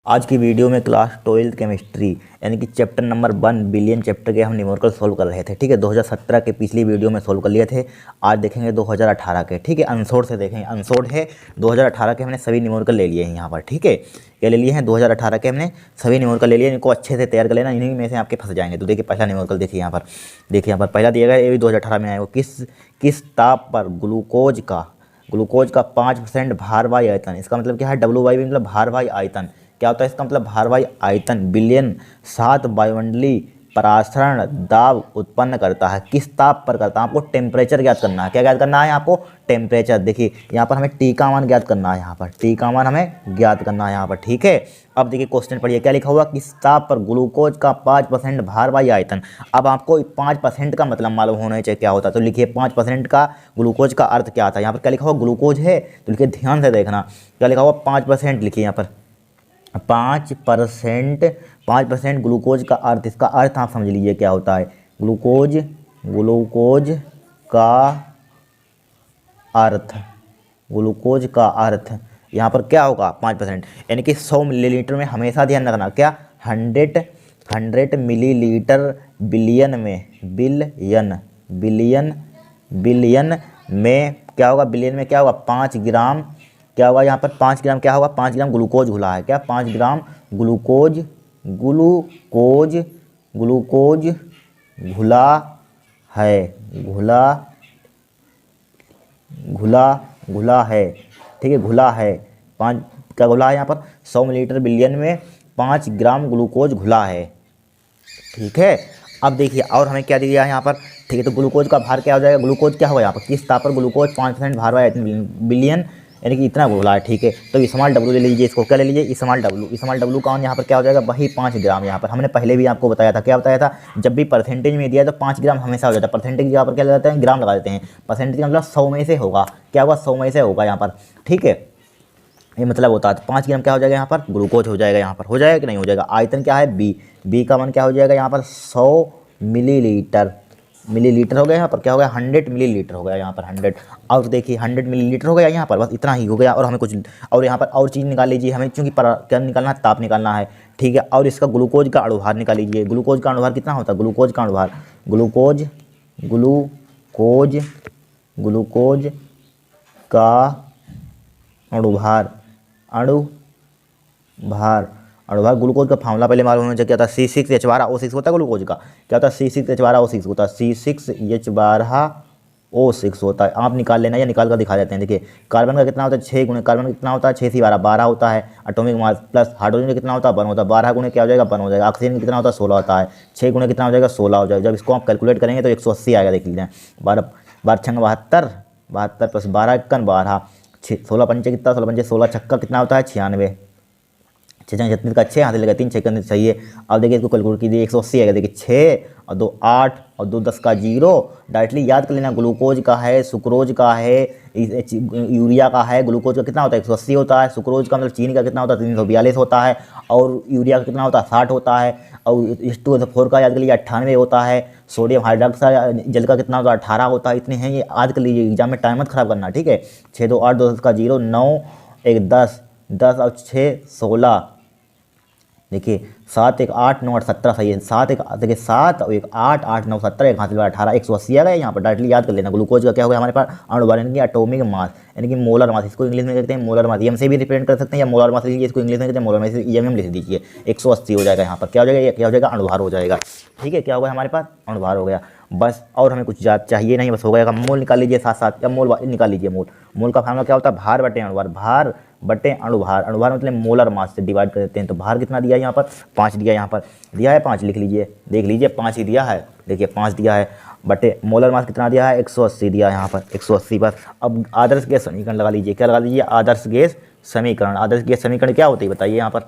आज की वीडियो में क्लास 12th केमिस्ट्री यानी कि चैप्टर नंबर 1 बिलियन चैप्टर के हम न्यूमेरिकल सोल्व कर रहे थे। ठीक है, 2017 के पिछली वीडियो में सोल्व कर लिए थे। आज देखेंगे 2018 के। ठीक है, अनसोर्ड से देखेंगे। अनसोर्ड है 2018 के, हमने सभी न्यूमेरिकल ले लिए हैं यहाँ पर। ठीक है, क्या ले लिए हैं 2018 के हमने सभी न्यूमेरिकल ले लिए। इनको अच्छे से तैयार कर लेना, इन्हीं में से आपके फंस जाएंगे। तो देखिए पहला न्यूमेरिकल देखिए यहाँ पर। देखिए यहाँ पर पहला दिया गया, ये भी 2018 में आया। वो किस ताप पर ग्लूकोज का 5% भार वायु आयतन, इसका मतलब क्या है, WY मतलब भार वायु आयतन क्या होता है, इसका मतलब भार वायु आयतन बिलियन 7 वायुमंडलीय परासरण दाब उत्पन्न करता है। किस ताप पर करता है, आपको टेम्परेचर ज्ञात करना है। क्या ज्ञात करना है आपको, टेम्परेचर। देखिए यहाँ पर हमें टी का मान ज्ञात करना है, यहाँ पर टी का मान हमें ज्ञात करना है यहाँ पर। ठीक है, अब देखिए क्वेश्चन पढ़िए क्या लिखा हुआ, किस ताप पर ग्लूकोज का 5% भार वायु आयतन। अब आपको 5% का मतलब मालूम होना चाहिए क्या होता है, तो लिखिए 5% का ग्लूकोज का अर्थ क्या आता है। यहाँ पर क्या लिखा हुआ, ग्लूकोज है, तो लिखिए ध्यान से देखना क्या लिखा हुआ, 5% लिखिए यहाँ पर 5% ग्लूकोज का अर्थ, इसका अर्थ आप समझ लीजिए क्या होता है। ग्लूकोज का अर्थ यहाँ पर क्या होगा, 5%, यानी कि 100 मिलीलीटर में हमेशा ध्यान रखना क्या, 100 मिलीलीटर बिलियन में क्या होगा, बिलियन में क्या होगा, 5 ग्राम क्या होगा, यहाँ पर 5 ग्राम क्या होगा, 5 ग्राम ग्लूकोज घुला है। क्या, 5 ग्राम ग्लूकोज घुला है। ठीक है, घुला है, 5 क्या घुला है, यहाँ पर 100 मिलीलीटर बिलियन में 5 ग्राम ग्लूकोज घुला है। ठीक है, अब देखिए और हमें क्या दिया है यहाँ पर। ठीक है, तो ग्लूकोज का भार क्या हो जाएगा, ग्लूकोज क्या होगा यहाँ पर, किस ताप पर ग्लूकोज 5% भार वाला बिलियन यानी कि इतना घुला है। ठीक है, तो स्मॉल डब्ल्यू ले लीजिए, इसको क्या ले लीजिए, स्मॉल डब्ल्यू का यहाँ पर क्या हो जाएगा, वही 5 ग्राम। यहाँ पर हमने पहले भी आपको बताया था, क्या बताया था, जब भी परसेंटेज में दिया है तो 5 ग्राम हमेशा हो जाता है। परसेंटेज यहाँ पर क्या लगाते हैं, ग्राम लगा देते हैं। परसेंटेज का मतलब 100 में से होगा, क्या होगा, 100 में से होगा यहाँ पर। ठीक है, ये मतलब होता है, तो 5 ग्राम क्या हो जाएगा यहाँ पर, ग्लूकोज हो जाएगा। यहाँ पर हो जाएगा कि नहीं हो जाएगा। आयतन क्या है, बी का मान क्या हो जाएगा यहाँ पर, 100 मिलीलीटर हो गया। यहाँ पर क्या हो गया, 100 मिलीलीटर हो गया यहाँ पर 100। और देखिए 100 मिलीलीटर हो गया यहाँ पर, बस इतना ही हो गया। और हमें कुछ और यहाँ पर और चीज़ निकाल लीजिए, हमें चूँकि क्या निकालना है, ताप निकालना है। ठीक है, और इसका ग्लूकोज का अणुभार निकाल लीजिए। ग्लूकोज का अणुभार कितना होता है, ग्लूकोज का अणुभार, ग्लूकोज का अणुभार ग्लूकोज का फार्मूला पहले मालूम होना चाहिए, क्या था, C6H12O6 होता है ग्लूकोज का। क्या होता है, C6H12O6 होता है, C6H12O6 होता है। आप निकाल लेना या निकाल कर दिखा देते हैं। देखिए कार्बन का कितना होता है, 6 गुणे कार्बन का कितना होता है, 6 से 12 होता है एटॉमिक मास, प्लस हाइड्रोजन का कितना होता है, 1 होता है, 12 गुणे क्या हो जाएगा, 1 हो जाएगा। ऑक्सीजन का कितना होता है, 16 होता है, 6 गुणे कितना हो जाएगा, 16 हो जाएगा। जब इसको आप कैलकुलेट करेंगे तो 180 आएगा। देख लीजिए 12 छंग 72 प्लस 12 1 12, 16 पंचे कितना, 16 पंचे 16 छक्का कितना होता है, 96, 6 छत्तीस का 6 हाथ लगा 3 6 करने सही है। अब देखिए इसको कैलकुलेट कीजिए, 180 आएगा। देखिए 6 और 2 8 और 2 10 का 0। डायरेक्टली याद कर लेना, ग्लूकोज का है, सुक्रोज का है, यूरिया का है। ग्लूकोज का कितना होता है, 180 होता है। सुक्रोज का मतलब चीनी का कितना होता है, 342 होता है। और यूरिया का कितना होता है, 60 होता है। और H2SO4 का याद कर लीजिए 98 होता है। सोडियम हाइड्रोक्साइड जल का कितना होता है, 18 होता है। इतने हैं, ये याद कर लीजिए, एग्जाम में टाइम मत खराब करना। ठीक है, 6 2 8 2 10 का 0, 9 1 10 10 और 6 16। देखिए 7 1 8 9 8 17 सही है। 7 1 देखिए 7 और 1 8 8 9 17, एक हाथ 18, 180 आ गया यहाँ पर। डायरेक्टली याद कर लेना। ग्लूकोज का क्या हो गया हमारे पास, अणुभार यानी कि एटॉमिक मास यानी कि मोलर मास। इसको इंग्लिश में कहते हैं मोलर मास, से भी रिप्रेजेंट कर सकते हैं, या मोलर मास लीजिए, इसको इंग्लिश में कहते हैं मोलर मास, EM लिख दीजिए। 180 हो जाएगा यहाँ पर। क्या हो जाएगा, क्या हो जाएगा, अणुभार हो जाएगा। ठीक है, क्या होगा हमारे पास, अणुभार हो गया। बस और हमें कुछ चाहिए नहीं, बस हो गया। मोल निकाल लीजिए साथ साथ, या मोल निकाल लीजिए। मोल का फार्मूला क्या होता है, भार बटे अणुभार, भार बटे अणुभार। अणुभार मतलब मोलर मास से डिवाइड कर देते हैं। तो भार कितना दिया है यहाँ पर, 5 दिया, यहाँ पर दिया है 5, लिख लीजिए, देख लीजिए 5 ही दिया है। देखिए 5 दिया है, बटे मोलर मास कितना दिया है, 180 दिया है यहाँ पर, 180 बस। अब आदर्श गैस समीकरण लगा लीजिए। क्या लगा लीजिए, आदर्श गैस समीकरण। आदर्श गैस समीकरण क्या होती है बताइए यहाँ पर,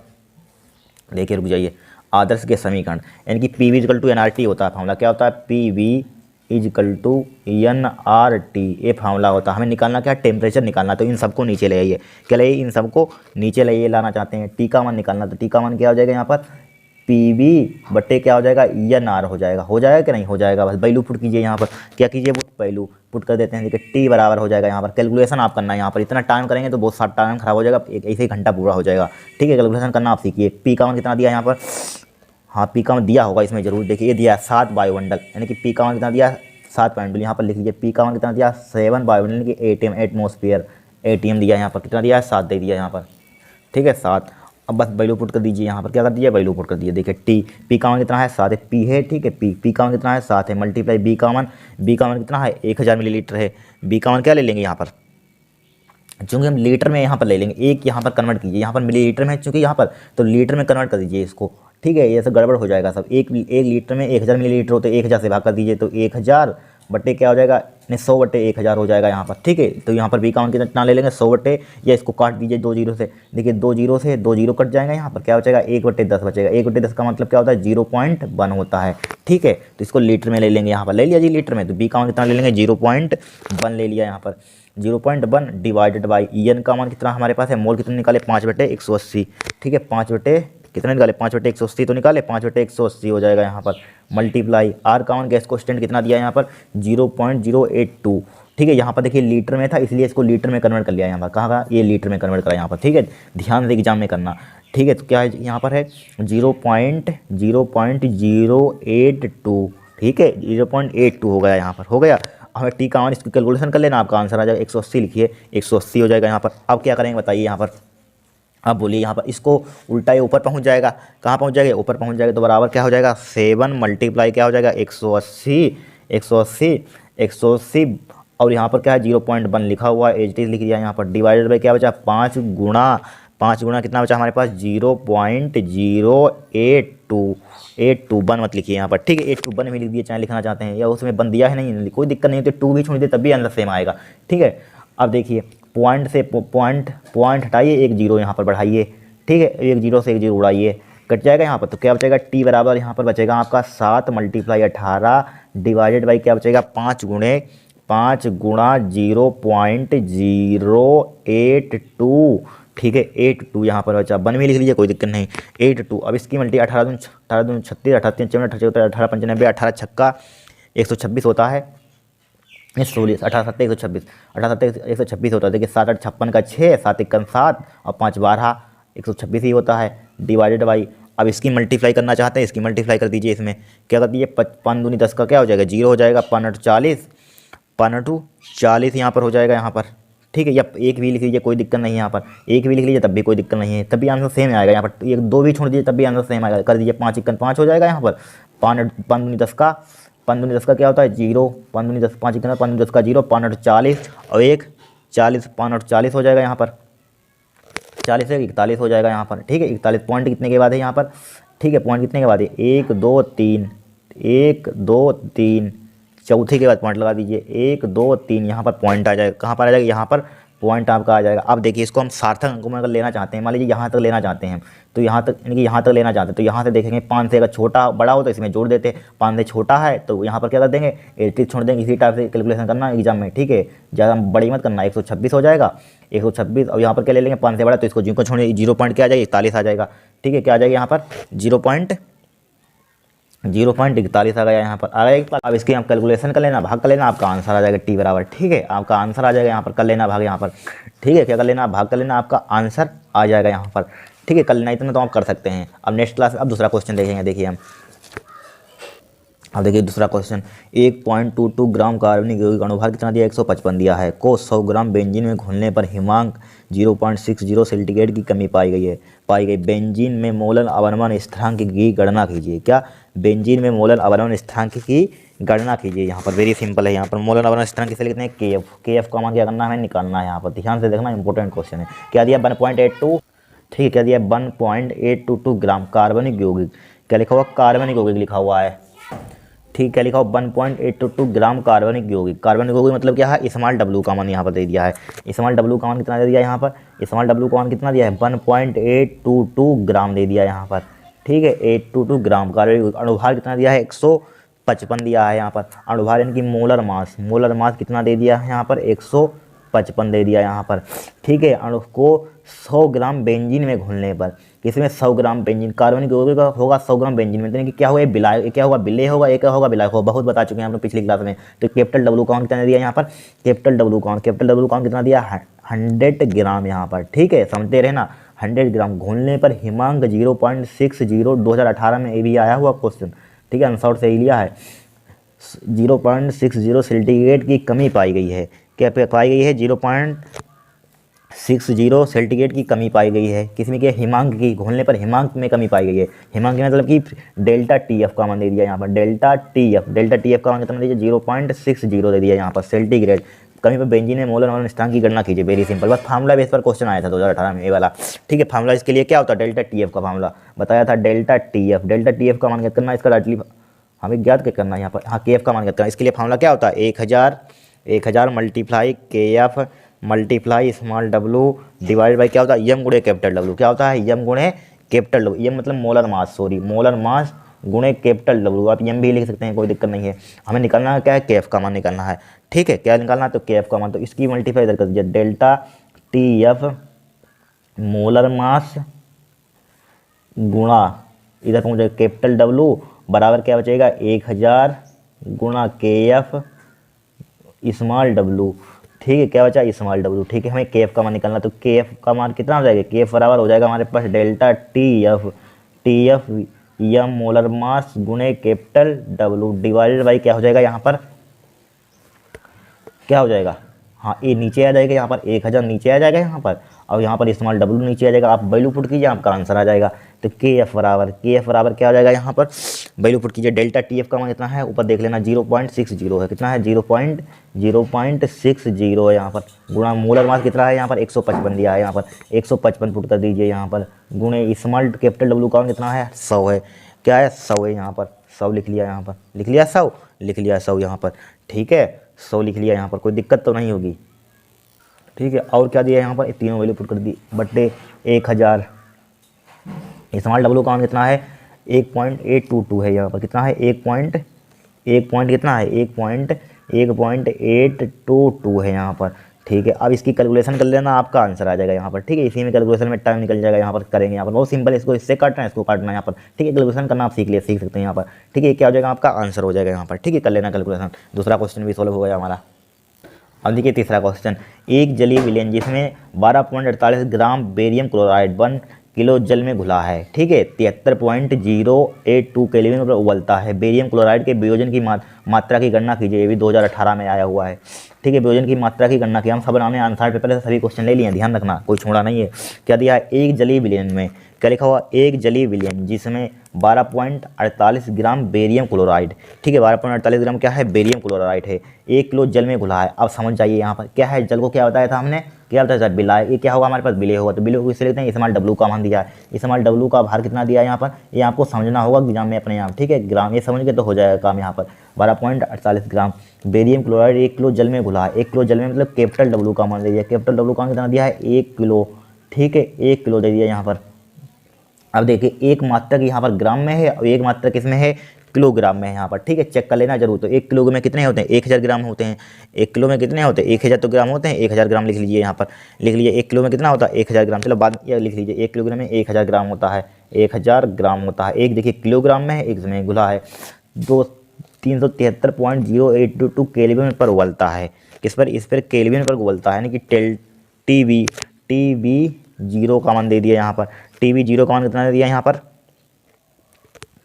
देखिए रुक जाइए। आदर्श गैस समीकरण यानी कि PV = nRT होता है। फार्मूला क्या होता है, PV = nRT, ये फार्मूला होता है। हमें निकालना क्या है, टेम्परेचर निकालना। तो इन सबको नीचे ले आइए, क्या लाइए, इन सबको नीचे लाइए, लाना चाहते हैं। टी का मान निकालना, तो टी का मान क्या हो जाएगा यहाँ पर, PV/, क्या हो जाएगा, NR हो जाएगा कि नहीं हो जाएगा। बस वैल्यू पुट कीजिए यहाँ पर, क्या कीजिए वैल्यू पुट कर देते हैं। देखिए T बराबर हो जाएगा यहाँ पर, कैलकुलेशन आप करना है यहाँ पर, इतना टाइम करेंगे तो बहुत सारा टाइम खराब हो जाएगा, एक ऐसे ही घंटा पूरा हो जाएगा। ठीक है, कैलकुलेशन करना आप सीखिए। P का मान कितना दिया यहाँ पर, हाँ P का मान दिया होगा इसमें जरूर, देखिए ये दिया 7 वायुमंडल, यानी कि P का मान कितना दिया 7 वायुमंडल, यहाँ पर लिख लीजिए। P का मान कितना दिया 7 वायुमंडल, यानी कि ATM एटमोसफियर, ATM दिया यहाँ पर, कितना दिया है 7 दे दिया यहाँ पर। ठीक है 7। अब बस वैल्यू पुट कर दीजिए यहाँ पर, क्या कर दीजिए वैल्यू पुट कर दिए। देखिए P का मान कितना है 7 है, P है, ठीक है P का मान कितना है 7 है, मल्टीप्लाई B का मान कितना है 1000 मिलीलीटर है। B का मान क्या ले लेंगे यहाँ पर, चूँकि हम लीटर में यहाँ पर ले लेंगे, एक यहाँ पर कन्वर्ट कीजिए, यहाँ पर मिलीलीटर में चूँकि यहाँ पर, तो लीटर में कन्वर्ट कर दीजिए इसको। ठीक है, ये सब गड़बड़ हो जाएगा सब। एक लीटर में 1000 मिलीलीटर होते, 1000 से भाग कर दीजिए तो 1000 बटे क्या हो जाएगा, 100/1000 हो जाएगा यहाँ पर। ठीक है, तो यहाँ पर B का मान कितना ले लेंगे 100/, या इसको काट दीजिए 2 जीरो से। देखिए 2 जीरो से 2 जीरो कट जाएगा, यहाँ पर क्या बचेगा 1/10 बचेगा। 1/10 का मतलब क्या होता है 0.1 होता है। ठीक है, तो इसको लीटर में ले लेंगे, यहाँ पर ले लिया जी लीटर में, तो B का मान कितना ले लेंगे 0.1 ले लिया यहाँ पर। 0.1 डिवाइडेड बाई EN का मान कितना हमारे पास है, मोल कितने निकाले 5/180। ठीक है, 5 बटे कितने निकाले 5/180 तो निकाले, 5/180 हो जाएगा यहाँ पर। मल्टीप्लाई R का मान गैस कॉन्स्टेंट कितना दिया है यहाँ पर 0.082। ठीक है, यहाँ पर देखिए लीटर में था इसलिए इसको लीटर में कन्वर्ट कर लिया यहाँ पर, कहाँ का ये लीटर में कन्वर्ट करा यहाँ पर। ठीक है, ध्यान से एग्जाम में करना। ठीक है, तो क्या है यहाँ पर है 0.082। ठीक है 0.82 हो गया यहाँ पर, हो गया। हमें T का मान इसकी कैलकुलेशन कर लेना, आपका आंसर आ जाएगा 180 लिखिए, 180 हो जाएगा यहाँ पर। अब क्या करेंगे बताइए यहाँ पर, अब बोलिए यहाँ पर इसको उल्टा ये ऊपर पहुँच जाएगा, कहाँ पहुँच जाएगा ऊपर पहुँच जाएगा, तो बराबर क्या हो जाएगा 7 मल्टीप्लाई क्या हो जाएगा 180 और यहाँ पर क्या है 0.1 लिखा हुआ है, एच लिख दिया यहाँ पर, डिवाइडेड बाई क्या बचा 5 गुणा कितना बचा हमारे पास 0.082 बन मत लिखिए यहाँ पर। ठीक है 82 बन भी लिख दिए चाहे लिखना चाहते हैं, या उसमें बन दिया है नहीं कोई दिक्कत नहीं होती, 2 भी छोड़ दिए तब भी आंसर सेम आएगा। ठीक है, अब देखिए पॉइंट से पॉइंट हटाइए, एक जीरो यहाँ पर बढ़ाइए। ठीक है, एक जीरो से एक जीरो उड़ाइए, कट जाएगा यहाँ पर, तो क्या बचेगा T बराबर यहाँ पर बचेगा आपका 7 मल्टीप्लाई 18 डिवाइडेड बाई क्या बचेगा 5 गुणा 0.082। ठीक है 82 यहाँ पर बचा, बन में लिख लीजिए कोई दिक्कत नहीं 82। अब इसकी मल्टी 18 दूनी 36, 18 3 54, 18 5 90, 18 छक्का 126 होता है, 16 18 7 126, 18 7 126 होता है। देखिए 7 8 56 का 6, 7 1 7 और 5 12 126 ही होता है, डिवाइडेड बाई। अब इसकी मल्टीप्लाई करना चाहते हैं, इसकी मल्टीप्लाई कर दीजिए, इसमें क्या कर दीजिए 5 दूनी 10 का क्या हो जाएगा 0 हो जाएगा, 5 8 40 यहाँ पर हो जाएगा यहाँ पर। ठीक है, या एक भी लिख लीजिए कोई दिक्कत नहीं है यहाँ पर, एक भी लिख लीजिए तब भी कोई दिक्कत नहीं है, तभी आंसर सेम आएगा यहाँ पर। एक 2 भी छोड़ दीजिए तब भी आंसर सेम आएगा, कर दीजिए 5 1 5 हो जाएगा यहाँ पर। 5 दूनी 10 का 5 दूनी 10 का क्या होता है 0, 5 दूनी 10 5 कितना 5 दूनी 10 का 0, 5 8 40 और 1 40, 5 8 40 हो जाएगा यहाँ पर, 40 से 41 हो जाएगा यहाँ पर। ठीक है 41 पॉइंट कितने के बाद है यहाँ पर, ठीक है पॉइंट कितने के बाद है 1 2 3, 1 2 3 चौथे के बाद पॉइंट लगा दीजिए, 1 2 3 यहाँ पर पॉइंट आ जाएगा, कहाँ पर आ जाएगा यहाँ पर पॉइंट आपका आ जाएगा। अब देखिए इसको हम सार्थक अंकों में अगर लेना चाहते हैं, मान लीजिए यहाँ तक लेना चाहते हैं, तो यहाँ तक यानी कि यहाँ तक लेना चाहते हैं, तो यहाँ से देखेंगे 5 से अगर छोटा बड़ा हो तो इसमें जोड़ देते, 5 से छोटा है तो यहाँ पर क्या कर देंगे 80 छोड़ देंगे। इसी टाइप से कैलकुलेशन करना एग्जाम में। ठीक है, ज़्यादा बड़ी मत करना, 126 हो जाएगा 126 और यहाँ पर क्या ले लेंगे 5 से बड़ा, तो इसको जिनको छोड़िए 0 पॉइंट क्या आ जाएगा 41 आ जाएगा। ठीक है, क्या आ जाएगा यहाँ पर 0.41 आ गया यहाँ पर, आ गया। अब इसकी आप कैलकुलेशन कर लेना, भाग कर लेना, आपका आंसर आ जाएगा T बराबर। ठीक है, आपका आंसर आ जाएगा यहाँ पर, कर लेना भाग यहाँ पर। ठीक है, क्या कर लेना भाग कर लेना, आपका आंसर आ जाएगा यहाँ पर। ठीक है, कर लेना, इतना तो आप कर सकते हैं। अब नेक्स्ट क्लास अब दूसरा क्वेश्चन देखेंगे। देखिए हम अब देखिए दूसरा क्वेश्चन, 1.22 ग्राम कार्बनिक यौगिक अणुभार कितना दिया 155 दिया है, को 100 ग्राम बेंजीन में घुलने पर हिमांक 0.60 सेंटीग्रेड की कमी पाई गई। बेंजीन में मोलर अवनमन स्थिरांक की गणना कीजिए। क्या बेंजीन में मोलर अवनमन स्थिरांक की गणना कीजिए। यहाँ पर वेरी सिंपल है, यहाँ पर मोलर अवनमन स्थिरांक किसे लिखते हैं KF का मान क्या करना है हमें निकालना है। यहाँ पर ध्यान से देखना, इंपॉर्टेंट क्वेश्चन है। क्या दिया 1.82, ठीक है क्या दिया 1.822 ग्राम कार्बनिक यौगिक, क्या लिखा हुआ कार्बनिक यौगिक लिखा हुआ है। ठीक है, लिखा हो 1.822 ग्राम कार्बनिक यौगिक। कार्बनिक यौगिक मतलब क्या है, स्मॉल W का मान यहाँ पर दे दिया है। स्मॉल W का मान कितना दे दिया यहाँ पर, स्मॉल W का मान कितना दिया है 1.822 ग्राम दे दिया यहाँ पर। ठीक है 822 ग्राम। कार्बनिक अणुभार कितना दिया है 155 दिया है यहाँ पर। अणुभार यानी कि मोलर मास कितना दे दिया है यहाँ पर 155 दे दिया यहाँ पर। ठीक है, अणु को 100 ग्राम बेंजीन में घुलने पर, किसी में 100 ग्राम बेंजीन, कार्बनिक यौगिक होगा 100 ग्राम बेंजीन में, तो कि क्या होगा, बिलाय, क्या होगा, बिले होगा, एक होगा बिलाय होगा, बहुत बता चुके हैं हम लोग पिछली क्लास में। तो कैपिटल डब्लू काउंट कितना दिया यहाँ पर, कैपिटल डब्लू काउंट कितना दिया, 100 ग्राम यहाँ पर, ठीक है, समझते रहे ना, 100 ग्राम। घुलने पर हिमांक 0.60, 2018 में ये भी आया हुआ क्वेश्चन, ठीक है, आंसर सही लिया है। 0.60 सेंटीग्रेड की कमी पाई गई है, क्या पाई गई है, 0.60 सेंटीग्रेड की कमी पाई गई है, किसमें क्या, हिमांक की, घुलने पर हिमांक में कमी पाई गई है। हिमांक की मतलब कि डेल्टा TF का मान दे दिया यहाँ पर, डेल्टा TF का मान कितना दीजिए, 0.60 दे दिया यहाँ पर सेंटीग्रेड। कमी पर बेंजीन में मोलर और स्थिरांक की गणना कीजिए, वेरी सिंपल, बस फार्मूला बेस पर क्वेश्चन आया था 2018 में ये वाला, ठीक है। फार्मूला इसके लिए क्या होता है, डेल्टा TF का फार्मूला बताया था, डेल्टा TF का मान ज्ञात करना, इसका डायरेक्टली हमें ज्ञात क्या करना है यहाँ पर, हाँ KF का मान ज्ञात करना। इसके लिए फार्मूला क्या होता है, 1000 multiply KF multiply small w divide by क्या होता है, यम गुणे कैपिटल W, क्या होता है, यम गुणे कैपिटल W, यम मतलब मोलर मास, मोलर मास गुणे कैपिटल W, आप यम भी लिख सकते हैं, कोई दिक्कत नहीं है। हमें निकालना है क्या है, KF का मान निकालना है, ठीक है, क्या निकालना है, तो KF का मान, तो इसकी मल्टीप्लाई इधर कर दीजिए, डेल्टा TF मोलर मास गुणा इधर पहुँच जाएगा कैपिटल W बराबर क्या बचेगा, 1000 गुणा KF स्मॉल W, ठीक है, क्या बचा, स्मॉल W, ठीक है। हमें KF का मान निकालना, तो KF का मान कितना हो जाएगा, KF बराबर हो जाएगा हमारे पास डेल्टा TF यम मोलर मास गुणे कैपिटल W डिवाइडेड बाई क्या हो जाएगा यहाँ पर, क्या हो जाएगा, हाँ ये नीचे आ जाएगा यहाँ पर, 1000 नीचे आ जाएगा यहाँ पर, और यहाँ पर स्मॉल W नीचे आ जाएगा। आप वैल्यू पुट कीजिए, आपका आंसर आ जाएगा। तो KF बराबर क्या हो जाएगा यहाँ पर, वैल्यू पुट कीजिए, डेल्टा TF का मान कितना है, ऊपर देख लेना 0.60 है, कितना है, 0.60 है यहाँ पर, गुणा मोलर मास कितना है यहाँ पर, 155 दिया है यहाँ पर, 155 पुट कर दीजिए यहाँ पर, गुणे स्मॉल कैपिटल W का कितना है, 100 है, क्या है, 100 है यहाँ पर, 100 लिख लिया यहाँ पर, लिख लिया 100 यहाँ पर, ठीक है, 100 लिख लिया यहाँ पर, कोई दिक्कत तो नहीं होगी, ठीक है। और क्या दिया यहाँ पर, तीनों वैल्यू पुट कर दी, बट्टे 1000, स्मॉल W का मान कितना है, 1.822 है यहाँ पर, कितना है, 1.822 है यहाँ पर, ठीक है। अब इसकी कैलकुलेशन कर लेना, आपका आंसर आ जाएगा यहाँ पर, ठीक है। इसी में कैलकुलेशन में टाइम निकल जाएगा, यहाँ पर करेंगे, यहाँ पर बहुत सिंपल, इसको इससे काटना है, इसको काटना है यहाँ पर, ठीक है। कैलकुलेशन करना आप सीख सकते हैं यहाँ पर, ठीक है। क्या हो जाएगा, आपका आंसर हो जाएगा यहाँ पर, ठीक है, कर लेना कैलकुलेशन। दूसरा क्वेश्चन भी सोल्व हो गया हमारा। अब देखिए तीसरा क्वेश्चन, एक जलीय विलयन जिसमें 12.48 ग्राम बेरियम क्लोराइड 1 किलो जल में घुला है, ठीक है, 73.082 केल्विन पर उबलता है। बेरियम क्लोराइड के वियोजन की मात्रा की गणना कीजिए, ये भी 2018 में आया हुआ है, ठीक है। वियोजन की मात्रा की गणना की, हम सब हमने आंसर पेपर से सभी क्वेश्चन ले लिए, ध्यान रखना, कोई छोड़ा नहीं है। क्या दिया है, एक जलीय विलयन में क्या लिखा हुआ, एक जलीय विलयन जिसमें 12.48 ग्राम बेरियम क्लोराइड, ठीक है, 12.48 ग्राम क्या है, बेरियम क्लोराइड है, 1 किलो जल में घुला है। अब समझ जाइए यहाँ पर क्या है, जल को क्या बताया था हमने, क्या बताया था, बिलाय, ये क्या होगा हमारे पास, बिले होगा, तो बिले को इससे लिखते हैं, स्मॉल W का मान दिया है, स्मॉल W का भार कितना दिया है यहाँ पर, ये आपको समझना होगा एग्जाम में अपने यहाँ, ठीक है, ग्राम ये समझ के तो हो जाएगा काम। यहाँ पर 12.48 ग्राम बेरियम क्लोराइड 1 किलो जल में घुला है, 1 किलो जल में मतलब कैपिटल W का मान दे दिया, कैपिटल W का कितना दिया है, 1 किलो, ठीक है, 1 किलो दे दिया यहाँ पर। अब देखिए एक मात्रक यहाँ पर ग्राम में है और एक मात्रक किसमें है, किलोग्राम में है यहाँ पर, ठीक है, चेक कर लेना जरूर। तो 1 किलो में कितने होते हैं, 1000 ग्राम होते हैं, 1 किलो में कितने होते हैं, 1000 तो ग्राम होते हैं, 1000 ग्राम लिख लीजिए यहाँ पर, लिख लीजिए 1 किलो में कितना होता है, 1000 ग्राम, चलो बाद ये लिख लीजिए, 1 किलोग्राम में 1000 ग्राम होता है, 1000 ग्राम होता है। एक देखिए किलोग्राम में है, एक में घुला है, 373.0822 केल्विन पर उबलता है, किस पर, इस पर केल्विन पर उबलता है, यानी कि टीवी 0 का मान दे दिया यहाँ पर, टीवी 0 का मान कितना दे दिया यहाँ पर,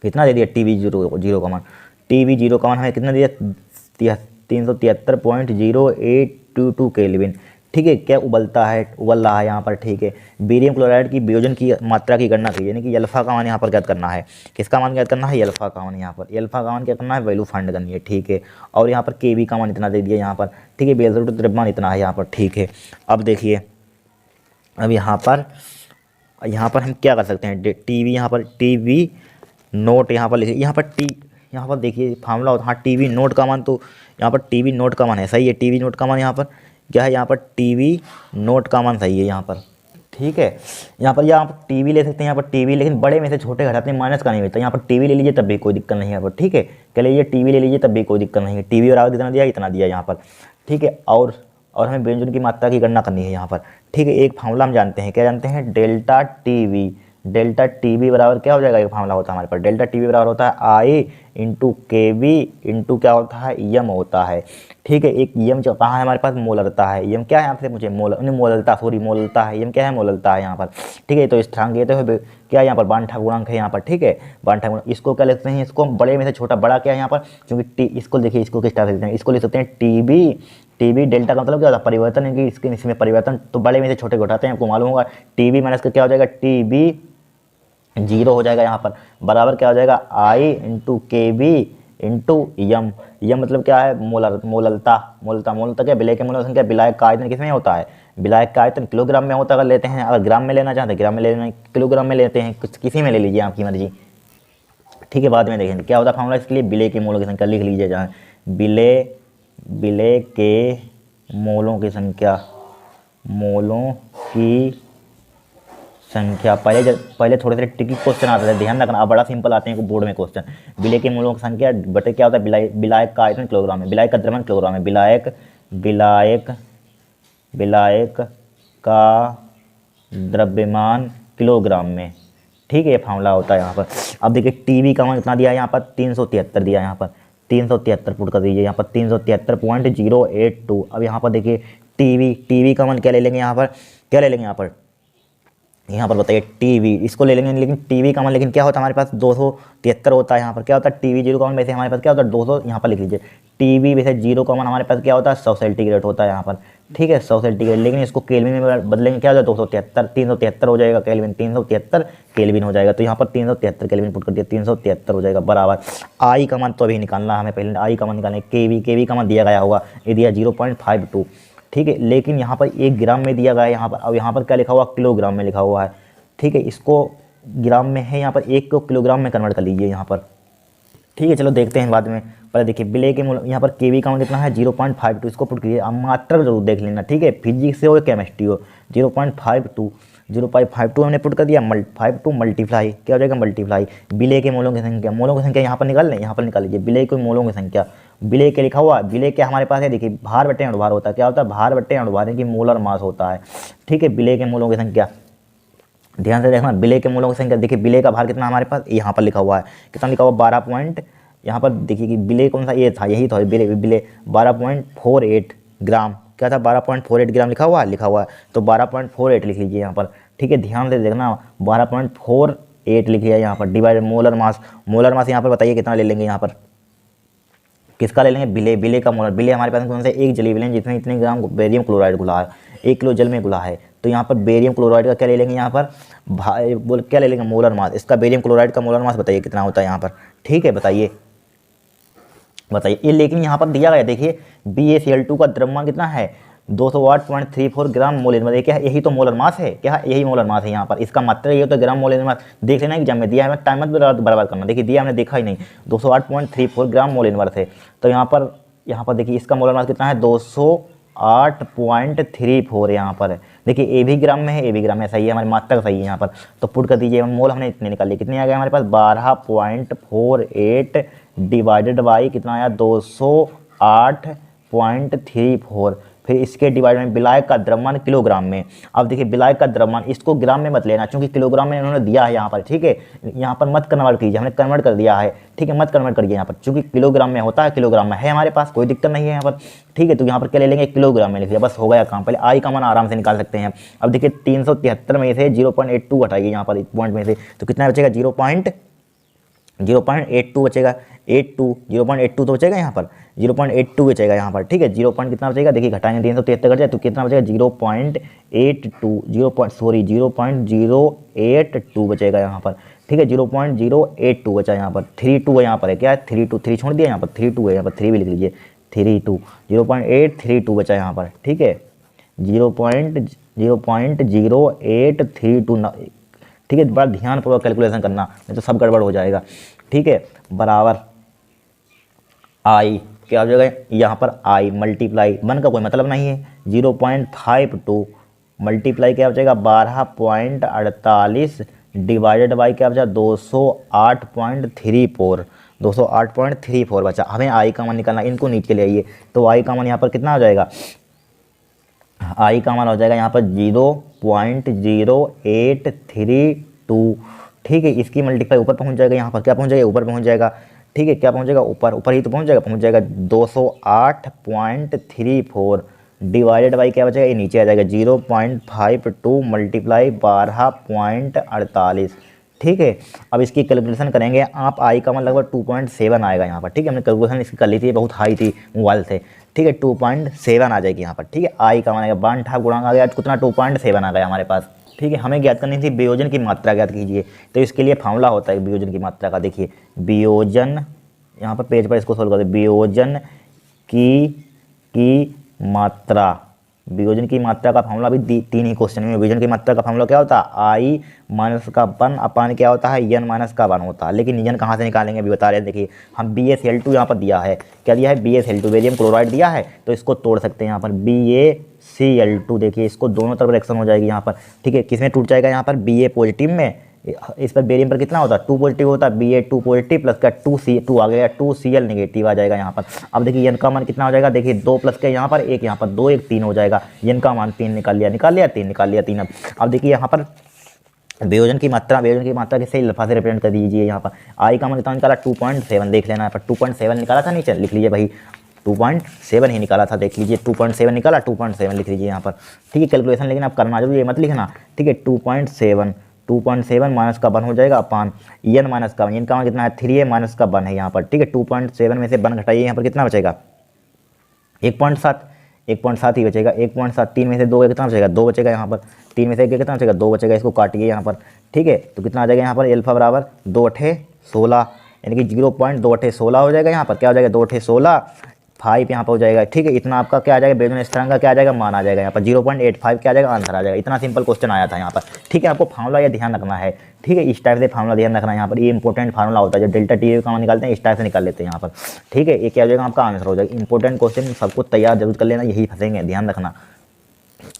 कितना दे दिया, टीवी जीरो का मान, टीवी 0 का मान हमें कितना दिया, 373.0822 केल्विन, ठीक है। क्या उबलता है, उबल रहा है यहाँ पर, ठीक है। बेरियम क्लोराइड की वियोजन की मात्रा की गणना कीजिए, यानी कि अल्फा का मान यहाँ पर ज्ञात करना है, किसका मान ज्ञात करना है, अल्फा का मान, यहाँ पर अल्फा का मान क्या करना है, वैल्यू फाइंड करनी है, ठीक है। और यहाँ पर केवी का मान इतना दे दिया यहाँ पर, ठीक है, बेलसुट द्रव्यमान इतना है यहाँ पर, ठीक है। अब देखिए अब यहाँ पर हम क्या कर सकते हैं, टीवी यहाँ पर, टीवी नोट यहाँ पर लिखिए, यहाँ पर देखिए फार्मूला होता है, हाँ टीवी नोट का मान, तो यहाँ पर टीवी नोट का मान है, सही है, टीवी नोट का मान यहाँ पर क्या है, यहाँ पर टीवी नोट का मान सही है यहाँ पर, ठीक है। यहाँ पर आप टीवी ले सकते हैं, यहाँ पर टीवी, लेकिन बड़े में से छोटे घटाते हैं, माइनस का नहीं मिलता, यहाँ पर टीवी ले लीजिए तब भी कोई दिक्कत नहीं है यहाँ पर, ठीक है, कह लीजिए टीवी ले लीजिए तब भी कोई दिक्कत नहीं है, टीवी बराबर कितना दिया, इतना दिया यहाँ पर, ठीक है। और हमें व्यंजन की मात्रा की गणना करनी है यहाँ पर, ठीक है। एक फार्मूला हम जानते हैं, क्या जानते हैं, delta TV delta T B बराबर क्या हो जाएगा, ये फार्मूला होता है हमारे पास, डेल्टा टी बी बराबर होता है आई इंटू के वी इंटू क्या होता है, यम होता है। ठीक है, एक यम जो कहाँ है हमारे पास, मोलरता है। यम क्या है यहाँ पे मुझे मोलरता, सॉरी मोलरता है, यम क्या है, मोलरता है यहाँ पर। ठीक है, तो स्थिरांक ये तो क्या है यहाँ पर, बांठा गुणांक है यहाँ पर। ठीक है, बांठा गुणांक, इसको क्या लिखते हैं, इसको हम बड़े में से छोटा, बड़ा क्या है यहाँ पर, क्योंकि टी, इसको देखिए, इसको किस तरह से लिखते हैं, इसको लिख सकते हैं T B. T B delta का मतलब क्या होता है, परिवर्तन है कि इसके इसमें परिवर्तन, तो बड़े में से छोटे को उठाते हैं, आपको मालूम होगा। टी बी माइनस का क्या हो जाएगा, टी बी जीरो हो जाएगा यहाँ पर, बराबर क्या हो जाएगा, आई इंटू के बी इंटू यम। यम मतलब क्या है, मोलता क्या, विलय के मूल संख्या, विलायक का आयतन किसमें होता है, विलायक का आयतन किलोग्राम में होता है। अगर लेते हैं, अगर ग्राम में लेना चाहते हैं, ग्राम में लेना, किलोग्राम में लेते हैं, कुछ किसी में ले लीजिए आपकी मर्जी। ठीक है, बाद में देखेंगे क्या होता है फॉर्मूला इसके लिए, विलय के मूलों की संख्या लिख लीजिए, जहाँ विलय के मूलों की संख्या, मूलों की संख्या। पहले थोड़े से ट्रिकी क्वेश्चन आते थे, ध्यान रखना, अब बड़ा सिंपल आते हैं बोर्ड में क्वेश्चन। विलय के मूलों की संख्या बटे क्या होता है, विलायक का आयतन किलोग्राम में, विलायक का द्रव्यमान किलोग्राम में, विलायक का द्रव्यमान किलोग्राम में। ठीक है, ये फार्मूला होता है यहाँ पर। अब देखिए टीवी का मान कितना दिया है यहाँ पर, 373 दिया है यहाँ पर, 373 पुट कर दीजिए यहाँ पर, 373.082। अब यहाँ पर देखिए टीवी का मान क्या ले लेंगे यहाँ पर, क्या ले लेंगे यहाँ पर बताइए, टीवी इसको ले लेंगे, लेकिन टीवी का मान लेकिन क्या होता है हमारे पास, 273 होता है यहाँ पर। क्या होता है, टीवी जीरो का मान वैसे हमारे पास क्या होता है, 200, यहाँ पर लिख लीजिए। टीवी वैसे जीरो का मान हमारे पास क्या होता है, 100 सेंटीग्रेड होता है यहाँ पर। ठीक है, 100 सेंटीग्रेड, लेकिन इसको केल्विन में बदलेंगे, क्या होता है, 273, 373 हो जाएगा केल्विन, 373 केल्विन हो जाएगा। तो यहाँ पर 373 केल्विन पुट कर दिया, 373 हो जाएगा, बराबर। आई का मान तो अभी निकालना हमें, पहले आई का मान निकालना है। केवी का मान दिया गया होगा, ये दिया 0.52। ठीक है, लेकिन यहाँ पर 1 ग्राम में दिया गया है यहाँ पर। अब यहाँ पर क्या लिखा हुआ, किलोग्राम में लिखा हुआ है। ठीक है, इसको ग्राम में है यहाँ पर, 1 को किलोग्राम में कन्वर्ट कर लीजिए यहाँ पर। ठीक है, चलो देखते हैं बाद में। पहले देखिए विलय के मूल, यहाँ पर केवी का मान कितना है, 0.52, इसको पुट कीजिए। अब मात्रा जरूर देख लेना, ठीक है, फिजिक्स से हो केमिस्ट्री हो। 0.52 हमने पुट कर दिया, 52 मल्टीप्लाई क्या हो जाएगा, मल्टीप्लाई विलय के मूलों की संख्या यहाँ पर निकाल लें, यहाँ पर निकाल लीजिए विलय के मूलों की संख्या। विलय के लिखा हुआ, विलय के हमारे पास है, देखिए भार बटे अणुभार होता है। क्या होता है, भार बटे अणुभार की मोलर मास होता है। ठीक है, विलय के मूलों की संख्या ध्यान से देखना, विलय के मूलों की संख्या। देखिए विलय का भार कितना हमारे पास, यहाँ पर लिखा हुआ है, कितना लिखा हुआ, 12 पॉइंट, यहाँ पर देखिए कि विलय कौन सा, ये था, यही था विलय 12.48 ग्राम। क्या था, 12.48 ग्राम लिखा हुआ है, तो 12.48 लिख लीजिए यहाँ पर। ठीक है, ध्यान से देखना, 12.48 लिख लिया यहाँ पर, डिवाइड मोलर मास यहाँ पर बताइए कितना ले लेंगे यहाँ पर, किसका ले लेंगे, विलय का मोलर। विलय हमारे पास कौन सा, एक जलीय विलयन जिसमें इतने ग्राम बेरियम क्लोराइड घुला है, 1 किलो जल में घुला है। तो यहाँ पर बेरियम क्लोराइड का क्या ले लेंगे यहाँ पर, क्या ले लेंगे, मोलर मास। इसका बेरियम क्लोराइड का मोलर मास बताइए कितना होता है यहाँ पर। ठीक है, बताइए ये, लेकिन यहाँ पर दिया गया, देखिए BaCl2 का द्रव्यमान कितना है, 208.34 ग्राम मोल इनवर्स। क्या यही तो मोलर मास है, क्या यही मोलर मास है यहाँ पर। इसका मात्रा ये होता है ग्राम मोल इनवर्स। देख लेना एग्जाम में दिया है, टाइम मत बर्बाद करना। देखिए दिया हमने देखा ही नहीं, 208.34 ग्राम मोल इनवर्स है। तो यहाँ पर देखिए इसका मोलर मास कितना है, 208.34 यहाँ पर है। देखिए ए भी ग्राम में है, सही है, हमारी मात्रा सही है यहाँ पर। तो पुट कर दीजिए, मोल हमने इतने निकाल लिए, कितने आ गए हमारे पास, 12.48 डिवाइडेड बाई कितना आया, 208.34। फिर इसके डिवाइड में विलायक का द्रव्यमान किलोग्राम में। अब देखिए विलायक का द्रव्यमान, इसको ग्राम में मत लेना, क्योंकि किलोग्राम में इन्होंने दिया है यहाँ पर। ठीक है, यहाँ पर मत कन्वर्ट कीजिए, हमने कन्वर्ट कर दिया है। ठीक है, मत कन्वर्ट करिए यहाँ पर, क्योंकि किलोग्राम में होता है, किलोग्राम में है हमारे पास, कोई दिक्कत नहीं है यहाँ पर। ठीक है, तो यहाँ पर क्या ले लेंगे, किलोग्राम में लिख लिया, बस हो गया काम। पहले आई का मान आराम से निकाल सकते हैं। अब देखिए 373 में से 0.82 घटाइए यहाँ पर पॉइंट में से, तो कितना बचेगा, 0.82 बचेगा, 0.82 तो बचेगा यहाँ पर, 0.82 बचेगा यहाँ पर। ठीक है, 0. कितना बचेगा, देखिए घटाएंगे, 373 घट जाए तो कितना बचेगा, 0.82 बचेगा यहाँ पर। ठीक है, 0.082 बचा यहाँ पर, 32 है यहाँ पर, है क्या है, 32, 3 छोड़ दिया यहाँ पर, 32 है यहाँ पर, 3 भी लिख लीजिए, 32, 0.832 बचा यहाँ पर। ठीक है, 0.0832। ठीक है, बड़ा ध्यानपूर्वक कैलकुलेशन करना, नहीं तो सब गड़बड़ हो जाएगा। ठीक है, बराबर आई क्या हो जाएगा, यहाँ पर आई मल्टीप्लाई 1 का कोई मतलब नहीं है, 0.52 मल्टीप्लाई क्या हो जाएगा, 12.48 डिवाइडेड बाई क्या बचा, 208.34 बचा। हमें आई का मान निकालना, इनको नीचे ले आइए। तो आई का मान यहाँ पर कितना हो जाएगा, आई का मान हो जाएगा यहाँ पर 0.0832 2, ठीक है। इसकी मल्टीप्लाई ऊपर पहुंच जाएगा, यहाँ पर क्या पहुंच जाएगा, ऊपर पहुंच जाएगा, ठीक है। क्या पहुंच जाएगा, ऊपर, ऊपर ही तो पहुंच जाएगा 208.34 डिवाइडेड बाई क्या बचेगा, ये नीचे आ जाएगा 0.52 मल्टीप्लाई 12.48, ठीक है। अब इसकी कैलकुलेशन करेंगे आप, आई का मान लगभग 2.7 आएगा यहाँ पर, ठीक है। हमने कैलकुलेशन इसकी कर ली थी, बहुत हाई थी मोबाइल से, ठीक है। 2.7 आ जाएगी यहाँ पर, ठीक है। आई का मान आएगा 1/2 गुणांक आ गया, कितना 2.7 आ गया हमारे पास, ठीक है। हमें ज्ञात करनी थी वियोजन की मात्रा, ज्ञात कीजिए। तो इसके लिए फार्मूला होता है वियोजन की मात्रा का, देखिए वियोजन, यहाँ पर पेज पर इसको सोल्व कर दे, वियोजन की मात्रा, वियोजन की मात्रा का फार्मूला भी 3 ही क्वेश्चन में। वियोजन की मात्रा का फार्मूला क्या होता है, आई माइनस का 1 अपान क्या होता है, एन माइनस का 1 होता है। लेकिन एन कहाँ से निकालेंगे अभी बता रहे हैं, देखिए हम BaCl2 यहाँ पर दिया है, क्या दिया है, BaCl2 बेरियम क्लोराइड दिया है, तो इसको तोड़ सकते हैं यहाँ पर BaCl2, देखिए इसको दोनों तरफ रिएक्शन हो जाएगी यहाँ पर, ठीक है। किसमें टूट जाएगा, यहाँ पर Ba पॉजिटिव में, इस पर बेरियम पर कितना होता है, 2 पॉजिटिव होता है, Ba2 पॉजिटिव प्लस का 2 आ गया, 2Cl नेगेटिव आ जाएगा यहाँ पर। अब देखिए एन का मान कितना हो जाएगा, देखिए 2 प्लस के यहाँ पर 1, यहाँ पर 2 1 3 हो जाएगा, एन का मान 3 निकाल लिया 3 निकाल लिया 3। अब देखिए यहाँ पर वियोजन की मात्रा के सही अल्फा से रिप्रेजेंट कर दीजिए। यहाँ पर आई का मान कितना निकाला, 2.7, देख लेना, यहाँ पर 2.7 निकाला था, नीचे लिख लीजिए भाई 2.7 ही निकाला था, देख लीजिए 2.7 निकाला, 2.7 लिख लीजिए यहाँ पर, ठीक है। कैलकुलेशन लेकिन आप करना जरूर, ये मत लिखना, ठीक है। 2.7 माइनस का 1 हो जाएगा अपान एन माइनस का, एन का मान कितना है 3 माइनस का 1 है यहाँ पर, ठीक है। 2.7 में से 1 घटाइए, यहाँ पर कितना बचेगा 1.7 ही बचेगा, 1.7, 3 में से 2 कितना बचेगा, 2 बचेगा यहाँ पर, 3 में से 1 कितना बचेगा, 2 बचेगा, इसको काटिए यहाँ पर, ठीक है। तो कितना आ जाएगा यहाँ पर, अल्फा बराबर 2 × 16, यानी कि 0.2 × 16 हो जाएगा यहाँ पर, क्या हो जाएगा 2 × 16 5 यहाँ पर हो जाएगा, ठीक है। इतना आपका क्या आ जाएगा, वियोजन स्थिरांक का क्या आ जाएगा, मान आ जाएगा यहाँ पर 0.85 क्या आ जाएगा, आंसर आ जाएगा। इतना सिंपल क्वेश्चन आया था यहाँ पर, ठीक है। आपको फार्मूला ये ध्यान रखना है, ठीक है। इस टाइप से फार्मूला ध्यान रखना है यहाँ पर, ये इंपॉर्टेंट फार्मूला होता है, जब डेल्टा टी का मान निकालते हैं इस टाइप से निकाल लेते हैं यहाँ पर, ठीक है। ये क्या हो जाएगा, आपका आंसर हो जाएगा। इंपॉर्टेंट क्वेश्चन सबको तैयार जरूर कर लेना, यही फंसेंगे, ध्यान रखना।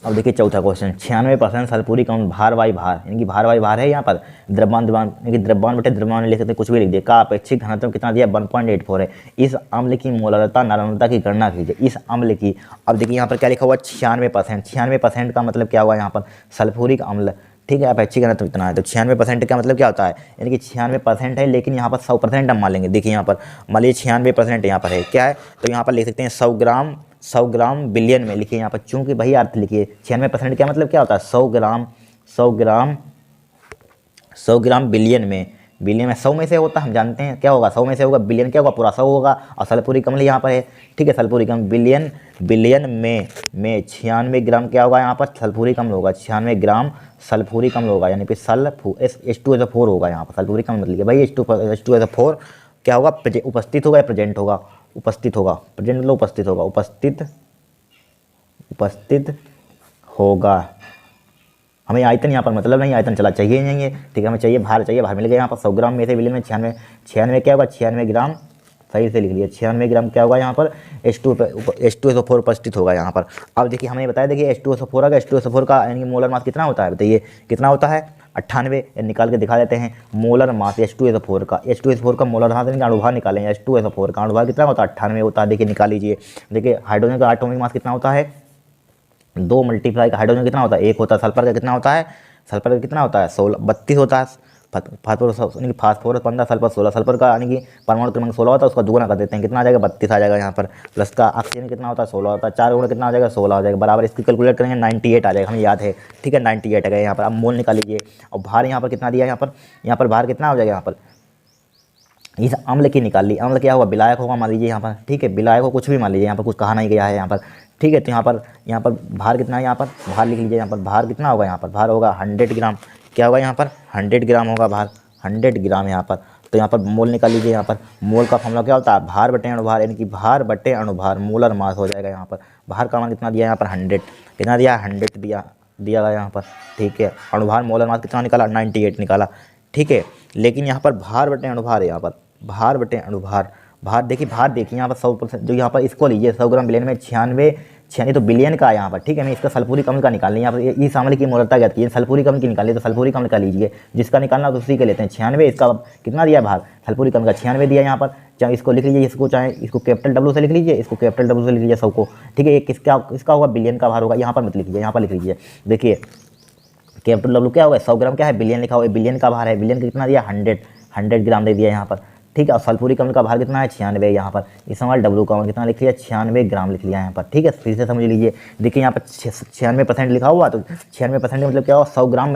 अब देखिए चौथा क्वेश्चन, 96% सल्फ्यूरिक अम्ल भार वाई भार, यानी कि भार वाई भार है यहाँ पर, द्रव्यमान यानी कि द्रव्यमान बटे द्रव्यमान ले सकते हैं, कुछ भी लिख दिए, का अपेक्षित घनत्व कितना दिया 1.84 है। इस अम्ल की मोलारता नारंगता की गणना कीजिए, इस अम्ल की। अब देखिए यहाँ पर क्या लिखा हुआ 96%, 96% का मतलब क्या हुआ यहाँ पर, सल्फ्यूरिक अम्ल, ठीक है। अपेक्षित घनत्व इतना है, तो 96% का मतलब क्या होता है, यानी कि 96% है, लेकिन यहाँ पर 100% हम मान लेंगे। देखिए यहाँ पर मान लीजिए 96% यहाँ पर है, क्या है, तो यहाँ पर लिख सकते हैं 100 ग्राम बिलियन में, लिखिए यहाँ पर, चूंकि वही अर्थ लिखिए 96% क्या मतलब क्या होता है, 100 ग्राम बिलियन में, बिलियन में 100 में से होता है, हम जानते हैं क्या होगा, 100 में से होगा, बिलियन क्या होगा, पूरा 100 होगा। और सल्फ्यूरिक अम्ल यहाँ पर है, ठीक है, सल्फ्यूरिक अम्ल बिलियन में 96 ग्राम क्या होगा यहाँ पर, सल्फ्यूरिक अम्ल होगा, 96 ग्राम सल्फ्यूरिक अम्ल होगा, यानी कि H2SO4 होगा यहाँ पर, सल्फ्यूरिक अम्ल मतलब भाई H2SO4 क्या होगा, उपस्थित होगा या प्रेजेंट होगा, उपस्थित होगा, प्रेजेंट मतलब उपस्थित होगा, उपस्थित होगा। हमें आयतन यहाँ पर मतलब नहीं, आयतन चला चाहिए नहीं है, ठीक है। हमें चाहिए भार, मिल गया यहाँ पर 100 ग्राम में से बिलियन में 96 क्या होगा, 96 ग्राम, सही से लिख लिया, 96 ग्राम क्या होगा यहाँ पर, H2SO4 उपस्थित होगा यहाँ पर। अब देखिए हमें बताया, देखिए H2SO4 का यानी कि मोलर मास कितना होता है, बताइए कितना होता है, 98, निकाल के दिखा देते हैं। मोलर मास H2SO4 का मोलर मास यानी अणुभार निकालेंगे, H2SO4 का अणुभार कितना होता है, 98 होता है, देखिए निकाल लीजिए। देखिए हाइड्रोजन का एटॉमिक मास कितना होता है, 2 मल्टीप्लाई का हाइड्रोजन कितना होता है, 1 होता है। सल्फर का कितना होता है, 32 होता है। फास्फोरस 15, सल्फर 16, सल्फर का यानी कि परमाणु क्रमांक 16 होता है, उसका दुगुना कर देते हैं, कितना आ जाएगा 32 आ जाएगा यहाँ पर। प्लस का ऑक्सीजन कितना होता है 16 होता है, 4 गुणा कितना हो जाएगा 16 हो जाएगा, बराबर इसकी कैलकुलेट करेंगे 98 आ जाएगा, हमें याद है, ठीक है 98 आ गया यहाँ पर। अब मोल निकाल लीजिए, और भार यहाँ पर कितना दिया, यहाँ पर भार कितना हो जाएगा, यहाँ पर इस अम्ल की निकाल ली, अम्ल क्या होगा, विलायक होगा मान लीजिए यहाँ पर, ठीक है, विलायक हो कुछ भी मान लीजिए, यहाँ पर कुछ कहा नहीं गया है यहाँ पर, ठीक है। तो यहाँ पर भार कितना है, यहाँ पर भार लिख लीजिए, यहाँ पर भार कितना होगा, यहाँ पर भार होगा 100 ग्राम, क्या होगा यहाँ पर 100 ग्राम होगा भार, 100 ग्राम यहाँ पर। तो यहाँ पर मोल निकाल लीजिए, यहाँ पर मोल का फॉर्मूला क्या होता है, भार बटे अणुभार, यानी कि भार बटे अणुभार, मोलर मास हो जाएगा यहाँ पर। भार का मान कितना दिया यहाँ पर 100, कितना दिया 100 दिया गया यहाँ पर, ठीक है। अणुभार मोलर मास कितना निकाला 98 निकाला, ठीक है। लेकिन यहाँ पर भार बटे अणुभार है, यहाँ पर भार बटे अणुभार, भार देखिए यहाँ पर 100%, जो यहाँ पर इसको लीजिए 100 ग्राम बिलियन में 96 तो बिलियन का है यहाँ पर, ठीक है। मैं इसका सल्फ्यूरिक अम्ल का निकालनी है, यहाँ पर इस अम्ल की मोलरता ज्ञात कीजिए, सल्फ्यूरिक अम्ल की निकालिए, तो सल्फ्यूरिक अम्ल का लीजिए, जिसका निकालना तो उसी के लेते हैं 96, इसका कितना दिया भार, सल्फ्यूरिक अम्ल का 96 दिया यहाँ पर। चाहे इसको लिख लीजिए, इसको चाहे इसको कैपिटल W से लिख लीजिए, इसको कैपिटल W से लिख लीजिए 100 को, ठीक है। ये किसका होगा, बिलियन का भार होगा, यहाँ पर मत लिखिए, यहाँ पर लिख लीजिए। देखिए कैपिटल डब्ल्यू क्या होगा, 100 ग्राम क्या है, बिलियन लिखा हुआ है, बिलियन का भार है, बिलियन का कितना दिया, 100 ग्राम दे दिया यहाँ पर, ठीक है। और सल्फ्यूरिक अम्ल का भार कितना है, 96 यहाँ पर, इस समय डब्ल्यू का मान कितना लिख लिया, 96 ग्राम लिख लिया यहाँ पर, ठीक है। फिर से समझ लीजिए, देखिए यहाँ पर 96% लिखा हुआ, तो 96% मतलब क्या हुआ, 100 ग्राम